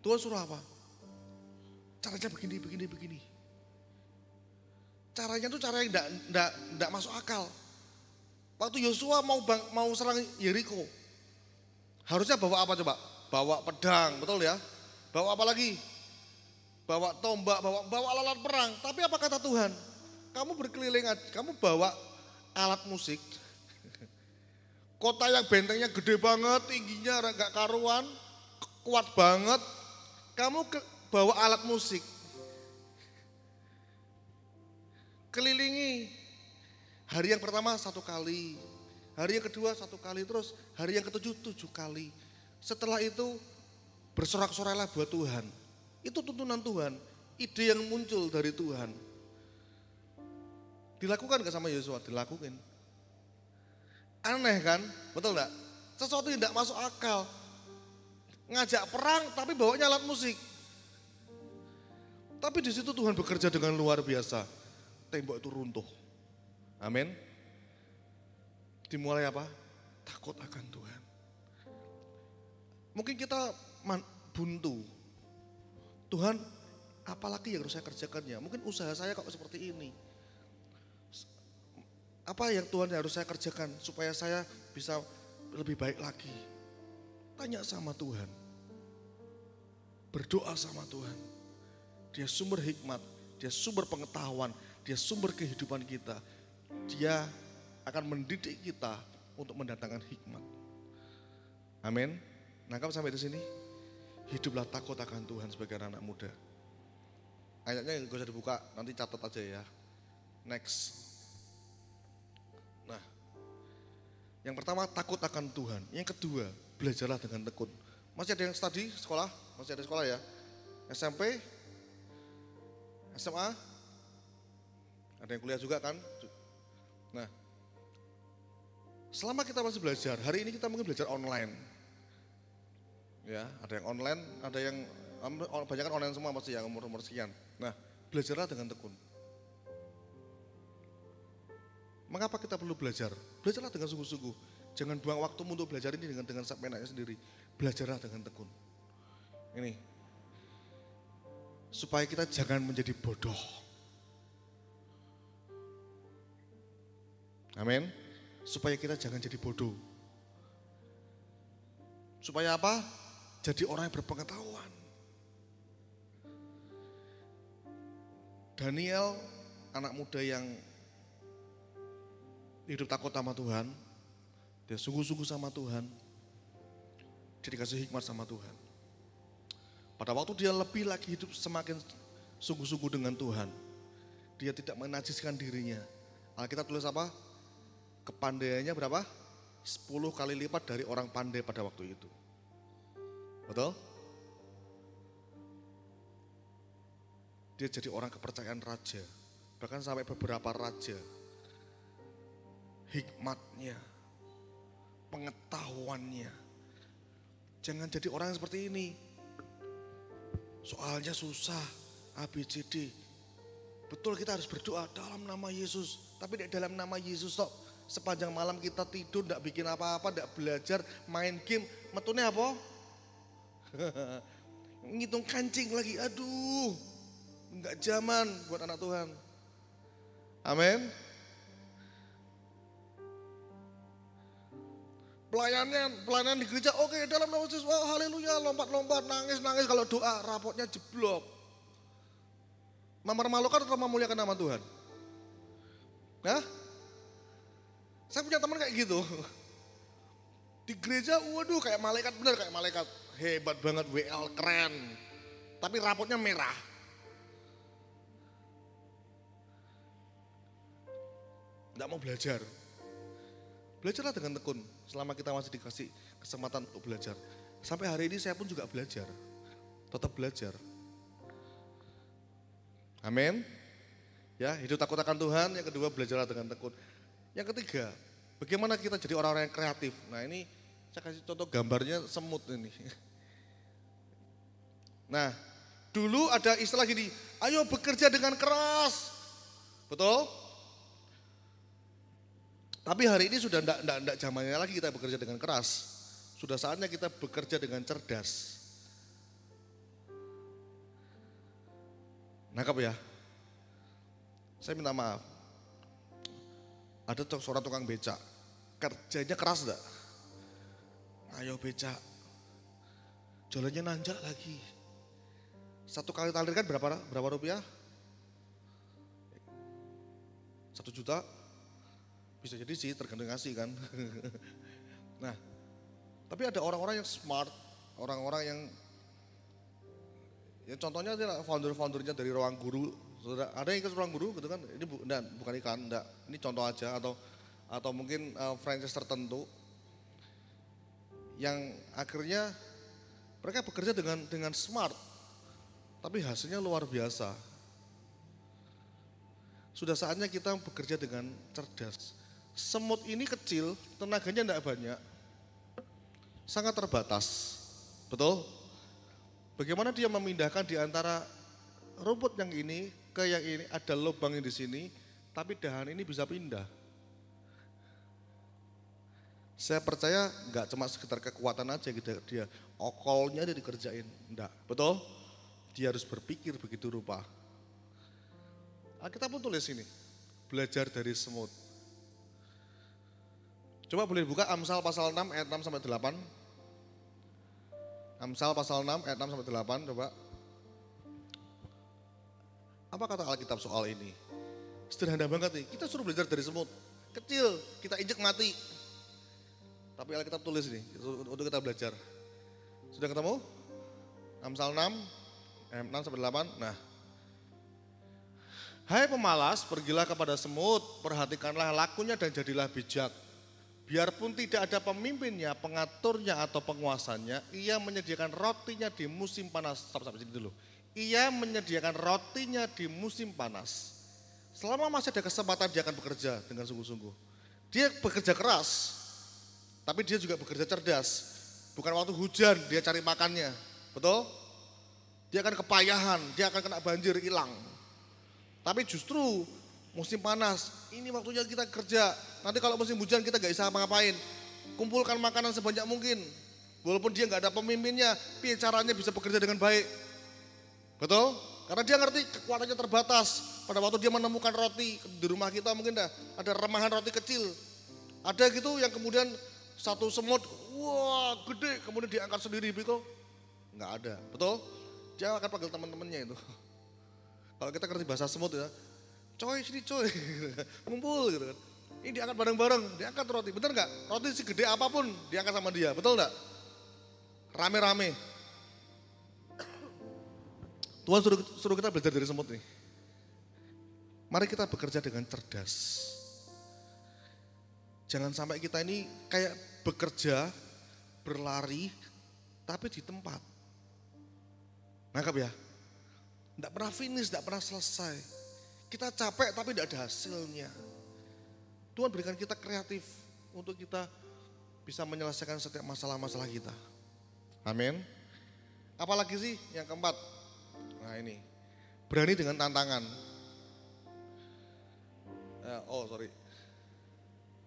Tuhan suruh apa? Caranya begini. Caranya itu cara yang enggak masuk akal. Waktu Yosua mau serang Yeriko, harusnya bawa apa coba? Bawa pedang, betul ya? Bawa apa lagi? Bawa tombak, bawa alat perang. Tapi apa kata Tuhan? Kamu berkeliling, kamu bawa alat musik. Kota yang bentengnya gede banget, tingginya gak karuan, kuat banget. Kamu bawa alat musik. Kelilingi. Hari yang pertama 1 kali, hari yang kedua 1 kali, terus hari yang ke-7 7 kali. Setelah itu bersorak-sorailah buat Tuhan. Itu tuntunan Tuhan, ide yang muncul dari Tuhan. Dilakukan gak sama Yosua? Dilakukan. Aneh kan? Betul gak? Sesuatu yang tidak masuk akal. Ngajak perang tapi bawanya alat musik. Tapi di situ Tuhan bekerja dengan luar biasa. Tembok itu runtuh. Amin. Dimulai apa? Takut akan Tuhan. Mungkin kita buntu. Tuhan, apalagi yang harus saya kerjakannya? Mungkin usaha saya kok seperti ini. Apa yang Tuhan harus saya kerjakan supaya saya bisa lebih baik lagi? Tanya sama Tuhan. Berdoa sama Tuhan. Dia sumber hikmat, dia sumber pengetahuan, dia sumber kehidupan kita. Dia akan mendidik kita untuk mendatangkan hikmat. Amin. Nangkap sampai di sini? Hiduplah takut akan Tuhan sebagai anak muda. Ayatnya gak usah dibuka, nanti catat aja ya. Next. Nah, yang pertama takut akan Tuhan. Yang kedua, belajarlah dengan tekun. Masih ada yang studi sekolah? Masih ada sekolah ya? SMP? SMA? Ada yang kuliah juga kan? Nah, selama kita masih belajar, hari ini kita mungkin belajar online. Ya, ada yang online, ada yang banyak kan online semua pasti ya, umur sekian. Nah, belajarlah dengan tekun. Mengapa kita perlu belajar? Belajarlah dengan sungguh-sungguh. Jangan buang waktumu untuk belajar ini dengan seenaknya sendiri. Belajarlah dengan tekun. Ini. Supaya kita jangan menjadi bodoh. Amin. Supaya kita jangan jadi bodoh. Supaya apa? Jadi orang yang berpengetahuan. Daniel, anak muda yang hidup takut sama Tuhan, dia sungguh-sungguh sama Tuhan, dia dikasih hikmat sama Tuhan. Pada waktu dia lebih lagi hidup semakin sungguh-sungguh dengan Tuhan, dia tidak menajiskan dirinya. Alkitab tulis apa? Kepandaiannya berapa? 10 kali lipat dari orang pandai pada waktu itu. Betul? Dia jadi orang kepercayaan raja, bahkan sampai beberapa raja. Hikmatnya, pengetahuannya. Jangan jadi orang yang seperti ini. Soalnya susah, ABCD. Betul kita harus berdoa dalam nama Yesus. Tapi tidak dalam nama Yesus toh. Sepanjang malam kita tidur, tidak bikin apa-apa, tidak belajar, main game. Metune apa? Ngitung kancing lagi, aduh. Enggak zaman buat anak Tuhan. Amin. Pelayanan di gereja, oke, dalam nama Yesus, wah haleluya, lompat-lompat, nangis-nangis kalau doa, rapotnya jeblok. Mempermalukan atau memuliakan nama Tuhan? Nah, saya punya teman kayak gitu. Di gereja, waduh kayak malaikat, bener kayak malaikat. Hebat banget, WL keren. Tapi rapotnya merah. Tidak mau belajar. Belajarlah dengan tekun selama kita masih dikasih kesempatan untuk belajar. Sampai hari ini saya pun juga belajar. Tetap belajar. Amin. Ya, hidup takut akan Tuhan. Yang kedua, belajarlah dengan tekun. Yang ketiga, bagaimana kita jadi orang-orang yang kreatif. Nah ini saya kasih contoh gambarnya semut ini. Nah, dulu ada istilah gini, ayo bekerja dengan keras. Betul? Tapi hari ini sudah enggak zamannya lagi kita bekerja dengan keras. Sudah saatnya kita bekerja dengan cerdas. Nangkap ya? Saya minta maaf. Ada seorang tukang becak. Kerjanya keras enggak? Ayo becak. Jalannya nanjak lagi. Satu kali talir kan berapa rupiah? 1 juta? Bisa jadi sih, tergantung ngasih kan. Nah, tapi ada orang-orang yang smart, orang-orang yang, ya contohnya adalah founder-foundernya dari Ruang Guru. Saudara, ada yang ikut Ruang Guru gitu kan? Ini bukan iklan, enggak. Ini contoh aja atau mungkin franchise tertentu yang akhirnya mereka bekerja dengan smart, tapi hasilnya luar biasa. Sudah saatnya kita bekerja dengan cerdas. Semut ini kecil, tenaganya tidak banyak, sangat terbatas, betul? Bagaimana dia memindahkan di antara rumput yang ini ke yang ini, ada lubang di sini, tapi dahan ini bisa pindah. Saya percaya nggak cuma sekitar kekuatan aja gitu dia, okolnya dia dikerjain, enggak, betul? Dia harus berpikir begitu rupa. Kita pun tulis ini, belajar dari semut. Coba boleh buka Amsal pasal 6 ayat 6 sampai 8. Amsal pasal 6 ayat 6 sampai 8, coba. Apa kata Alkitab soal ini? Sederhana banget nih, kita suruh belajar dari semut. Kecil, kita injek mati. Tapi Alkitab tulis nih, untuk kita belajar. Sudah ketemu? Amsal 6, 6-8. Nah. Hai pemalas, pergilah kepada semut, perhatikanlah lakunya dan jadilah bijak. Biarpun tidak ada pemimpinnya, pengaturnya atau penguasanya, ia menyediakan rotinya di musim panas. Sampai sini dulu. Ia menyediakan rotinya di musim panas. Selama masih ada kesempatan dia akan bekerja dengan sungguh-sungguh. Dia bekerja keras, tapi dia juga bekerja cerdas. Bukan waktu hujan dia cari makannya, betul? Dia akan kepayahan, dia akan kena banjir, hilang. Tapi justru musim panas, ini waktunya kita kerja. Nanti kalau musim hujan kita gak bisa apa-ngapain. Kumpulkan makanan sebanyak mungkin. Walaupun dia gak ada pemimpinnya, tapi caranya bisa bekerja dengan baik. Betul? Karena dia ngerti kekuatannya terbatas. Pada waktu dia menemukan roti, di rumah kita mungkin ada remahan roti kecil. Ada gitu yang kemudian satu semut, wah gede, kemudian diangkat sendiri, pikul. Nggak ada, betul? Dia akan panggil teman-temannya itu. Kalau kita ngerti bahasa semut ya, coy sini coy, ngumpul gitu kan. Ini diangkat bareng-bareng, diangkat roti, bener nggak? Roti segede apapun diangkat sama dia, betul nggak? Rame-rame. Tuhan suruh kita belajar dari semut nih. Mari kita bekerja dengan cerdas. Jangan sampai kita ini kayak bekerja, berlari, tapi di tempat. Nangkap ya? Tidak pernah finish, tidak pernah selesai. Kita capek tapi tidak ada hasilnya. Tuhan berikan kita kreatif untuk kita bisa menyelesaikan setiap masalah-masalah kita. Amin. Apalagi sih yang keempat? Nah ini, berani dengan tantangan.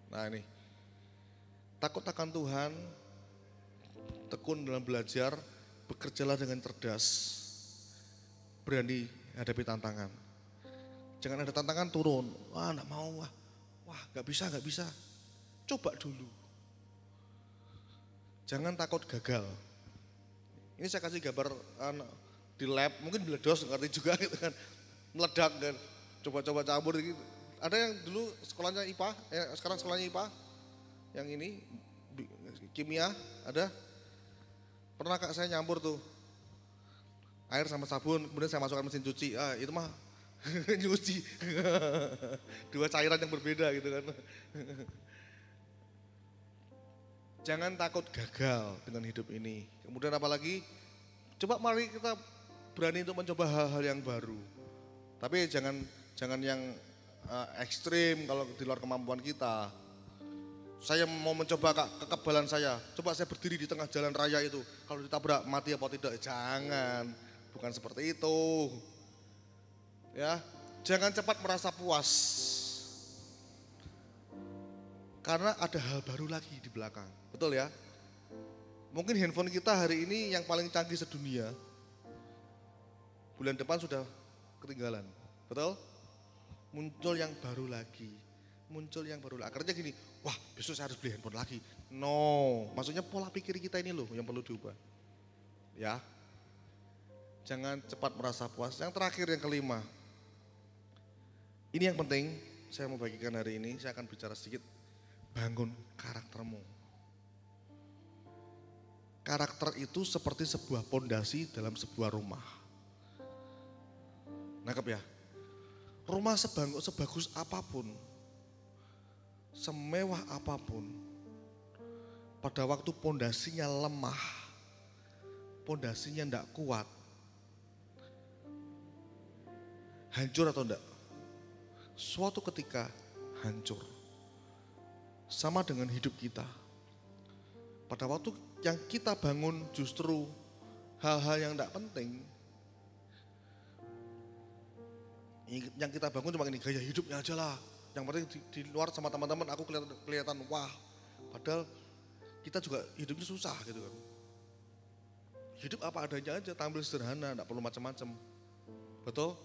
Nah ini, takut akan Tuhan, tekun dalam belajar, bekerjalah dengan cerdas. Berani hadapi tantangan. Jangan ada tantangan turun, wah enggak mau, wah gak bisa. Coba dulu. Jangan takut gagal. Ini saya kasih gambar di lab, mungkin meledos ngerti juga gitu kan. Meledak kan, coba-coba campur gitu. Ada yang dulu sekolahnya IPA, sekarang sekolahnya IPA. Yang ini kimia ada. Pernah kak saya nyampur tuh air sama sabun, kemudian saya masukkan mesin cuci. Itu mah nyuci. Dua cairan yang berbeda gitu kan. Jangan takut gagal dengan hidup ini. Kemudian apalagi, coba mari kita berani untuk mencoba hal-hal yang baru. Tapi jangan yang ekstrim kalau di luar kemampuan kita. Saya mau mencoba kekebalan saya. Coba saya berdiri di tengah jalan raya itu. Kalau ditabrak mati apa tidak? Jangan. Bukan seperti itu. Ya, jangan cepat merasa puas. Karena ada hal baru lagi di belakang. Betul ya? Mungkin handphone kita hari ini yang paling canggih sedunia. Bulan depan sudah ketinggalan. Betul? Muncul yang baru lagi. Akhirnya gini, wah besok saya harus beli handphone lagi. No, maksudnya pola pikir kita ini loh yang perlu diubah. Ya, jangan cepat merasa puas. Yang terakhir, yang kelima. Ini yang penting, saya mau bagikan hari ini, saya akan bicara sedikit. Bangun karaktermu. Karakter itu seperti sebuah pondasi dalam sebuah rumah. Nangkep ya? Rumah sebagus apapun, semewah apapun, pada waktu pondasinya lemah, pondasinya tidak kuat, hancur atau enggak? Suatu ketika hancur. Sama dengan hidup kita. Pada waktu yang kita bangun justru hal-hal yang tidak penting. Yang kita bangun cuma ini gaya hidupnya aja lah. Yang penting di luar sama teman-teman aku kelihatan wah. Padahal kita juga hidupnya susah gitu kan. Hidup apa adanya aja, tampil sederhana, tidak perlu macam-macam. Betul?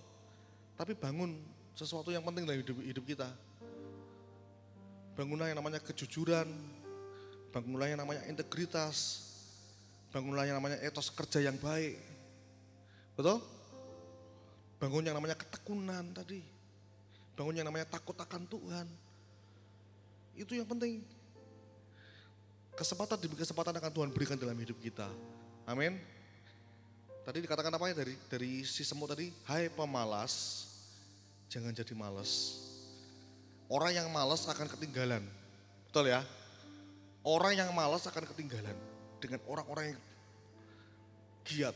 Tapi bangun sesuatu yang penting dalam hidup kita. Bangunlah yang namanya kejujuran, bangunlah yang namanya integritas, bangunlah yang namanya etos kerja yang baik. Betul? Bangun yang namanya ketekunan tadi. Bangun yang namanya takut akan Tuhan. Itu yang penting. Kesempatan demi kesempatan akan Tuhan berikan dalam hidup kita. Amin. Tadi dikatakan apa ya dari si semut tadi? Hai pemalas, jangan jadi malas. Orang yang malas akan ketinggalan. Betul ya? Orang yang malas akan ketinggalan dengan orang-orang yang giat.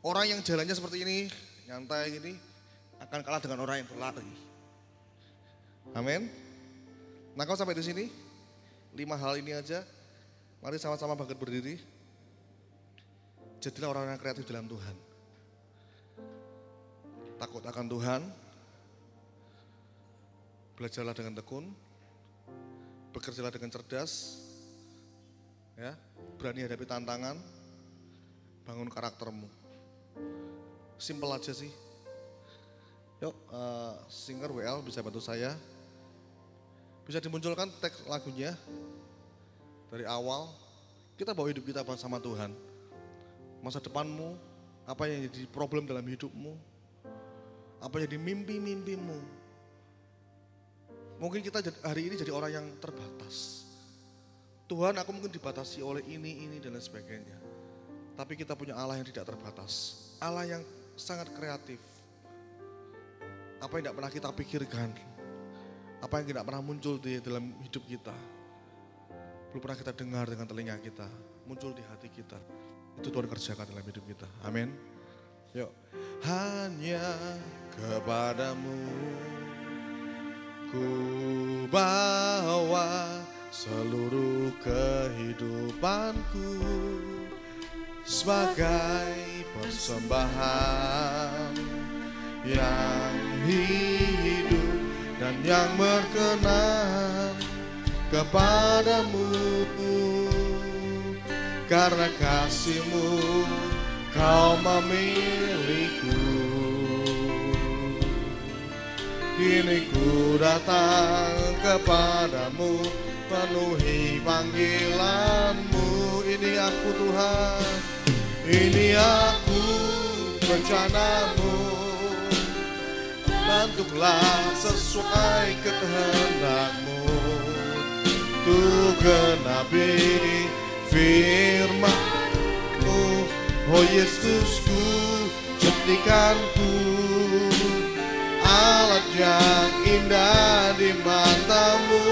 Orang yang jalannya seperti ini, nyantai gini, akan kalah dengan orang yang berlari. Amin. Nah, kalau sampai di sini, 5 hal ini aja. Mari sama-sama bangkit berdiri. Jadilah orang yang kreatif dalam Tuhan. Takut akan Tuhan. Belajarlah dengan tekun. Bekerjalah dengan cerdas. Ya, berani hadapi tantangan. Bangun karaktermu. Simpel aja sih. Yuk, singer WL bisa bantu saya. Bisa dimunculkan teks lagunya. Dari awal, kita bawa hidup kita bersama Tuhan. Masa depanmu, apa yang jadi problem dalam hidupmu, apa yang jadi mimpi-mimpimu. Mungkin kita hari ini jadi orang yang terbatas. Tuhan, aku mungkin dibatasi oleh ini, dan lain sebagainya. Tapi kita punya Allah yang tidak terbatas. Allah yang sangat kreatif. Apa yang tidak pernah kita pikirkan, apa yang tidak pernah muncul di dalam hidup kita, belum pernah kita dengar dengan telinga kita, muncul di hati kita. Itu Tuhan kerjakan dalam hidup kita. Amin. Yuk. Hanya kepadamu ku bawa seluruh kehidupanku sebagai persembahan yang hidup dan yang berkenan kepadamu. Karena kasih-Mu Kau memilihku. Kini ku datang kepadamu, penuhi panggilan-Mu. Ini aku Tuhan, ini aku rencana-Mu. Bentuklah sesuai kehendak-Mu, untuk genapi firman-Mu. Oh Yesusku, jadikanku alat yang indah di mata-Mu,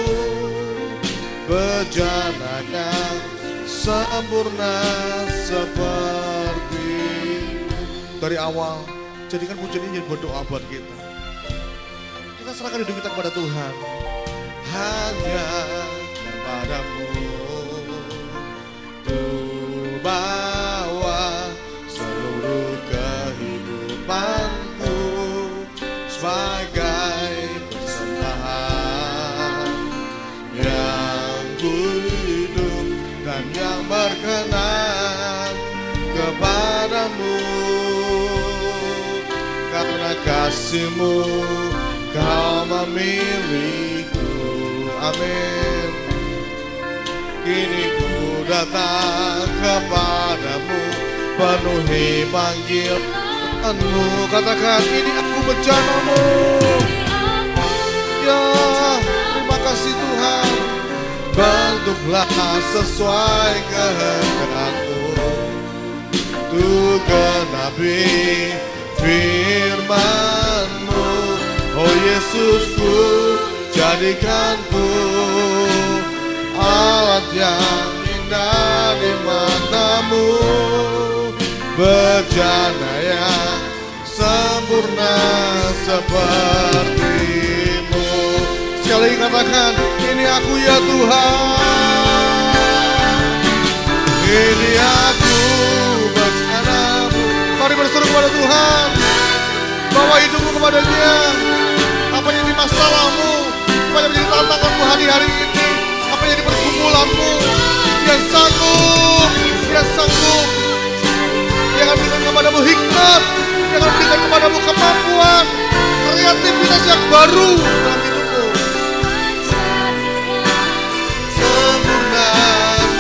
bejana yang sempurna seperti dari awal. Jadikan pujian ini jadi doa buat kita. Kita serahkan hidup kita kepada Tuhan. Hanya kepadamu ku bawa seluruh kehidupanku sebagai persembahan yang hidup dan yang berkenan kepadamu. Karena kasih-Mu Kau memilihku. Amin. Kini ku datang kepadamu, penuhi panggilan-Mu. Katakan, ini aku bejana-Mu. Ya, terima kasih Tuhan. Bentuklah sesuai kehendak-Mu, untuk genapi firman-Mu. Oh Yesusku, jadikanku alat yang indah di mata-Mu, bejana yang sempurna seperti-Mu. Sekali lagi katakan, ini aku ya Tuhan, ini aku bejana-Mu. Mari berseru kepada Tuhan, bawa hidupmu kepada Dia. Apa yang jadi masalahmu, apa yang menjadi tantanganmu hari-hari ini, apa yang jadi pergumulanmu, Dia sanggup, Dia sanggup. Dia akan berikan kepadamu hikmat, Dia akan berikan kepadamu kemampuan, kreativitas yang baru dalam hidupmu. Sempurna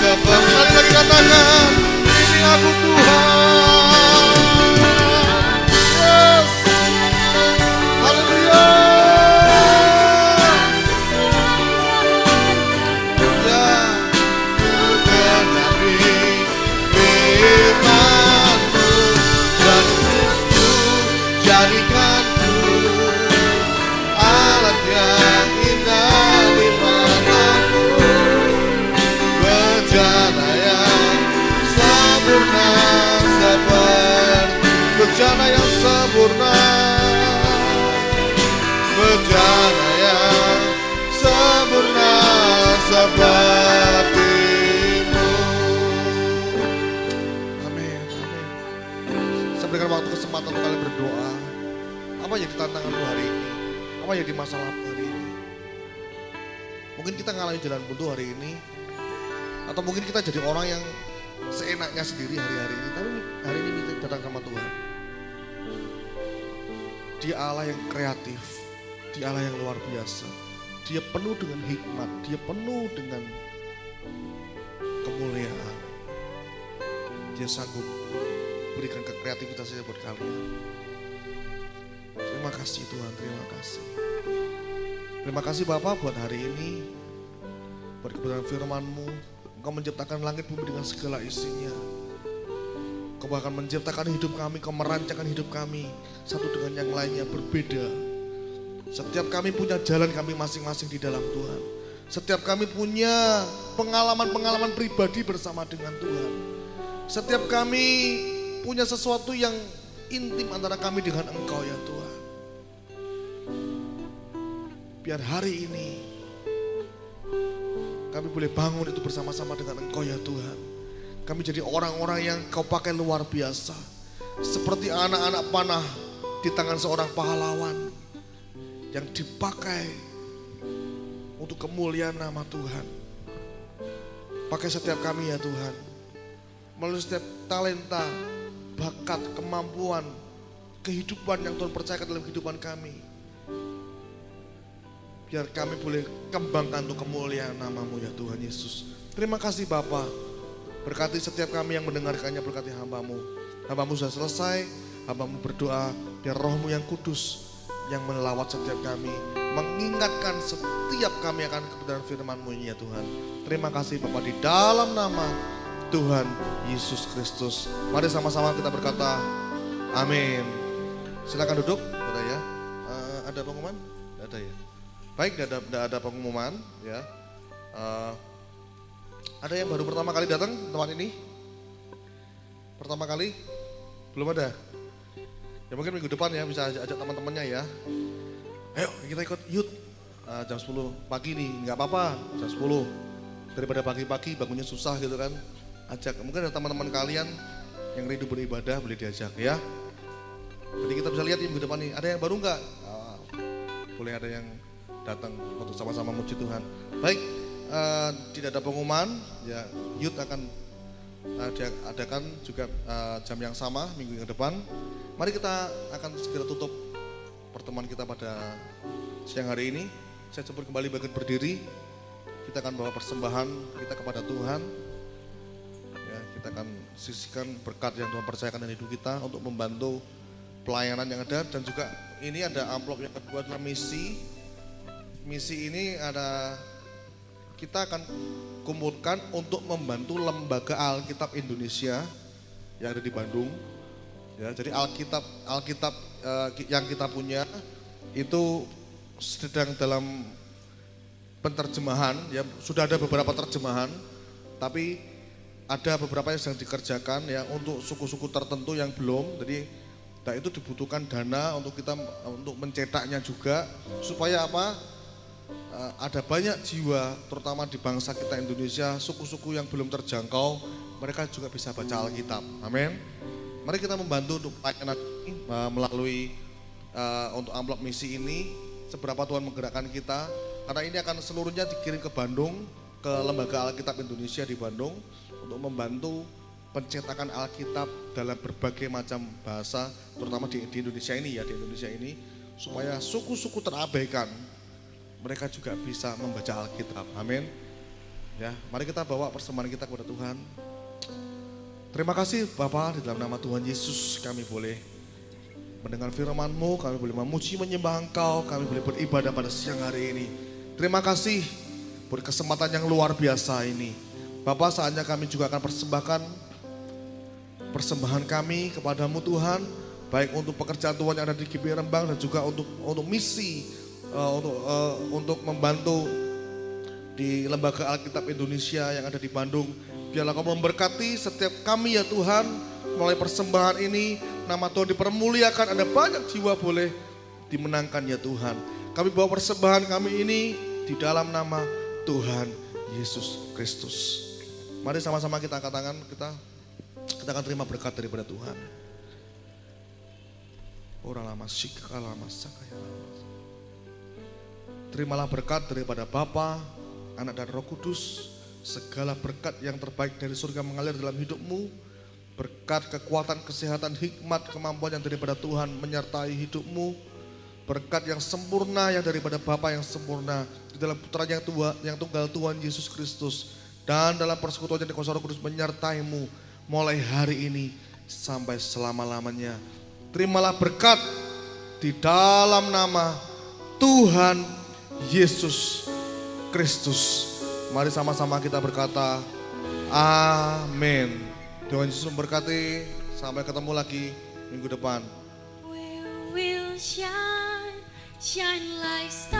seperti, sekali lagi katakan, ini aku Tuhan. Yes, haleluya. Ya, ku sempurna seperti bejana yang sempurna, bejana yang sempurna sepertimu. Amin, amin. Saya berikan waktu kesempatan untuk kalian berdoa. Apa yang tantanganmu hari ini? Apa yang di masalahmu hari ini? Mungkin kita ngalami jalan buntu hari ini, atau mungkin kita jadi orang yang seenaknya sendiri hari-hari ini. Tapi hari ini kita datang sama Tuhan. Dia Allah yang kreatif, Dia Allah yang luar biasa. Dia penuh dengan hikmat, Dia penuh dengan kemuliaan. Dia sanggup berikan kekreativitasnya buat kalian. Terima kasih Tuhan, terima kasih. Terima kasih Bapak buat hari ini, buat kebenaran firman-Mu. Engkau menciptakan langit bumi dengan segala isinya. Kau bahkan menciptakan hidup kami, Kau merancangkan hidup kami satu dengan yang lainnya berbeda. Setiap kami punya jalan kami masing-masing di dalam Tuhan. Setiap kami punya pengalaman-pengalaman pribadi bersama dengan Tuhan. Setiap kami punya sesuatu yang intim antara kami dengan Engkau ya Tuhan. Biar hari ini kami boleh bangun itu bersama-sama dengan Engkau ya Tuhan. Kami jadi orang-orang yang Kau pakai luar biasa. Seperti anak-anak panah di tangan seorang pahlawan yang dipakai untuk kemuliaan nama Tuhan. Pakai setiap kami ya Tuhan. Melalui setiap talenta, bakat, kemampuan, kehidupan yang Tuhan percayakan dalam kehidupan kami. Biar kami boleh kembangkan untuk kemuliaan nama-Mu ya Tuhan Yesus. Terima kasih Bapa. Berkati setiap kami yang mendengarkannya, berkati hamba-Mu. Hamba-Mu sudah selesai, hamba-Mu berdoa biar Roh-Mu yang kudus yang melawat setiap kami, mengingatkan setiap kami akan kebenaran firman-Mu ini ya Tuhan. Terima kasih Bapa di dalam nama Tuhan Yesus Kristus. Mari sama-sama kita berkata amin. Silakan duduk, Saudara ya. Ada pengumuman? Tidak ada ya. Baik, tidak ada pengumuman ya. Ada yang baru pertama kali datang tempat ini? Pertama kali? Belum ada? Ya mungkin minggu depan ya bisa ajak teman-temannya ya. Ayo kita ikut youth jam 10 pagi nih, nggak apa-apa jam 10. Daripada pagi-pagi bangunnya susah gitu kan. Ajak, mungkin ada teman-teman kalian yang rindu beribadah boleh diajak ya. Jadi kita bisa lihat minggu depan nih, ada yang baru nggak? Boleh ada yang datang untuk sama-sama muji Tuhan. Baik, tidak ada pengumuman ya, youth akan adakan juga jam yang sama minggu yang depan. Mari kita akan segera tutup pertemuan kita pada siang hari ini. Saya coba kembali bagian berdiri. Kita akan bawa persembahan kita kepada Tuhan. Ya, kita akan sisihkan berkat yang Tuhan percayakan dalam hidup kita untuk membantu pelayanan yang ada. Dan juga ini ada amplop yang kedua adalah misi. Misi ini ada, kita akan kumpulkan untuk membantu Lembaga Alkitab Indonesia yang ada di Bandung. Ya, jadi Alkitab yang kita punya itu sedang dalam penterjemahan. Ya, sudah ada beberapa terjemahan, tapi ada beberapa yang sedang dikerjakan ya untuk suku-suku tertentu yang belum. Jadi itu dibutuhkan dana untuk kita untuk mencetaknya juga supaya apa? Ada banyak jiwa terutama di bangsa kita Indonesia, suku-suku yang belum terjangkau, mereka juga bisa baca Alkitab. Amin. Mari kita membantu untuk pelayanan ini melalui untuk amplop misi ini, seberapa Tuhan menggerakkan kita, karena ini akan seluruhnya dikirim ke Bandung, ke Lembaga Alkitab Indonesia di Bandung untuk membantu pencetakan Alkitab dalam berbagai macam bahasa, terutama di Indonesia ini ya, di Indonesia ini, supaya suku-suku terabaikan mereka juga bisa membaca Alkitab. Amin. Ya, mari kita bawa persembahan kita kepada Tuhan. Terima kasih Bapa, di dalam nama Tuhan Yesus kami boleh mendengar firman-Mu, kami boleh memuji menyembah Engkau, kami boleh beribadah pada siang hari ini. Terima kasih buat kesempatan yang luar biasa ini. Bapa, saatnya kami juga akan persembahkan persembahan kami kepadamu Tuhan, baik untuk pekerjaan Tuhan yang ada di GBI Rembang dan juga untuk misi, untuk membantu di Lembaga Alkitab Indonesia yang ada di Bandung. Biarlah Kau memberkati setiap kami ya Tuhan. Melalui persembahan ini, nama Tuhan dipermuliakan. Ada banyak jiwa boleh dimenangkan ya Tuhan. Kami bawa persembahan kami ini di dalam nama Tuhan Yesus Kristus. Mari sama-sama kita angkat tangan, kita akan terima berkat daripada Tuhan. Orang lama sikala lama sakaya lama. Terimalah berkat daripada Bapa, Anak dan Roh Kudus. Segala berkat yang terbaik dari surga mengalir dalam hidupmu. Berkat kekuatan, kesehatan, hikmat, kemampuan yang daripada Tuhan menyertai hidupmu. Berkat yang sempurna yang daripada Bapa yang sempurna di dalam Putra yang tunggal Tuhan Yesus Kristus. Dan dalam persekutuan yang dikuasa Roh Kudus menyertaimu mulai hari ini sampai selama-lamanya. Terimalah berkat di dalam nama Tuhan Yesus Kristus. Mari sama-sama kita berkata, amin. Tuhan Yesus memberkati. Sampai ketemu lagi minggu depan. We will shine like stars.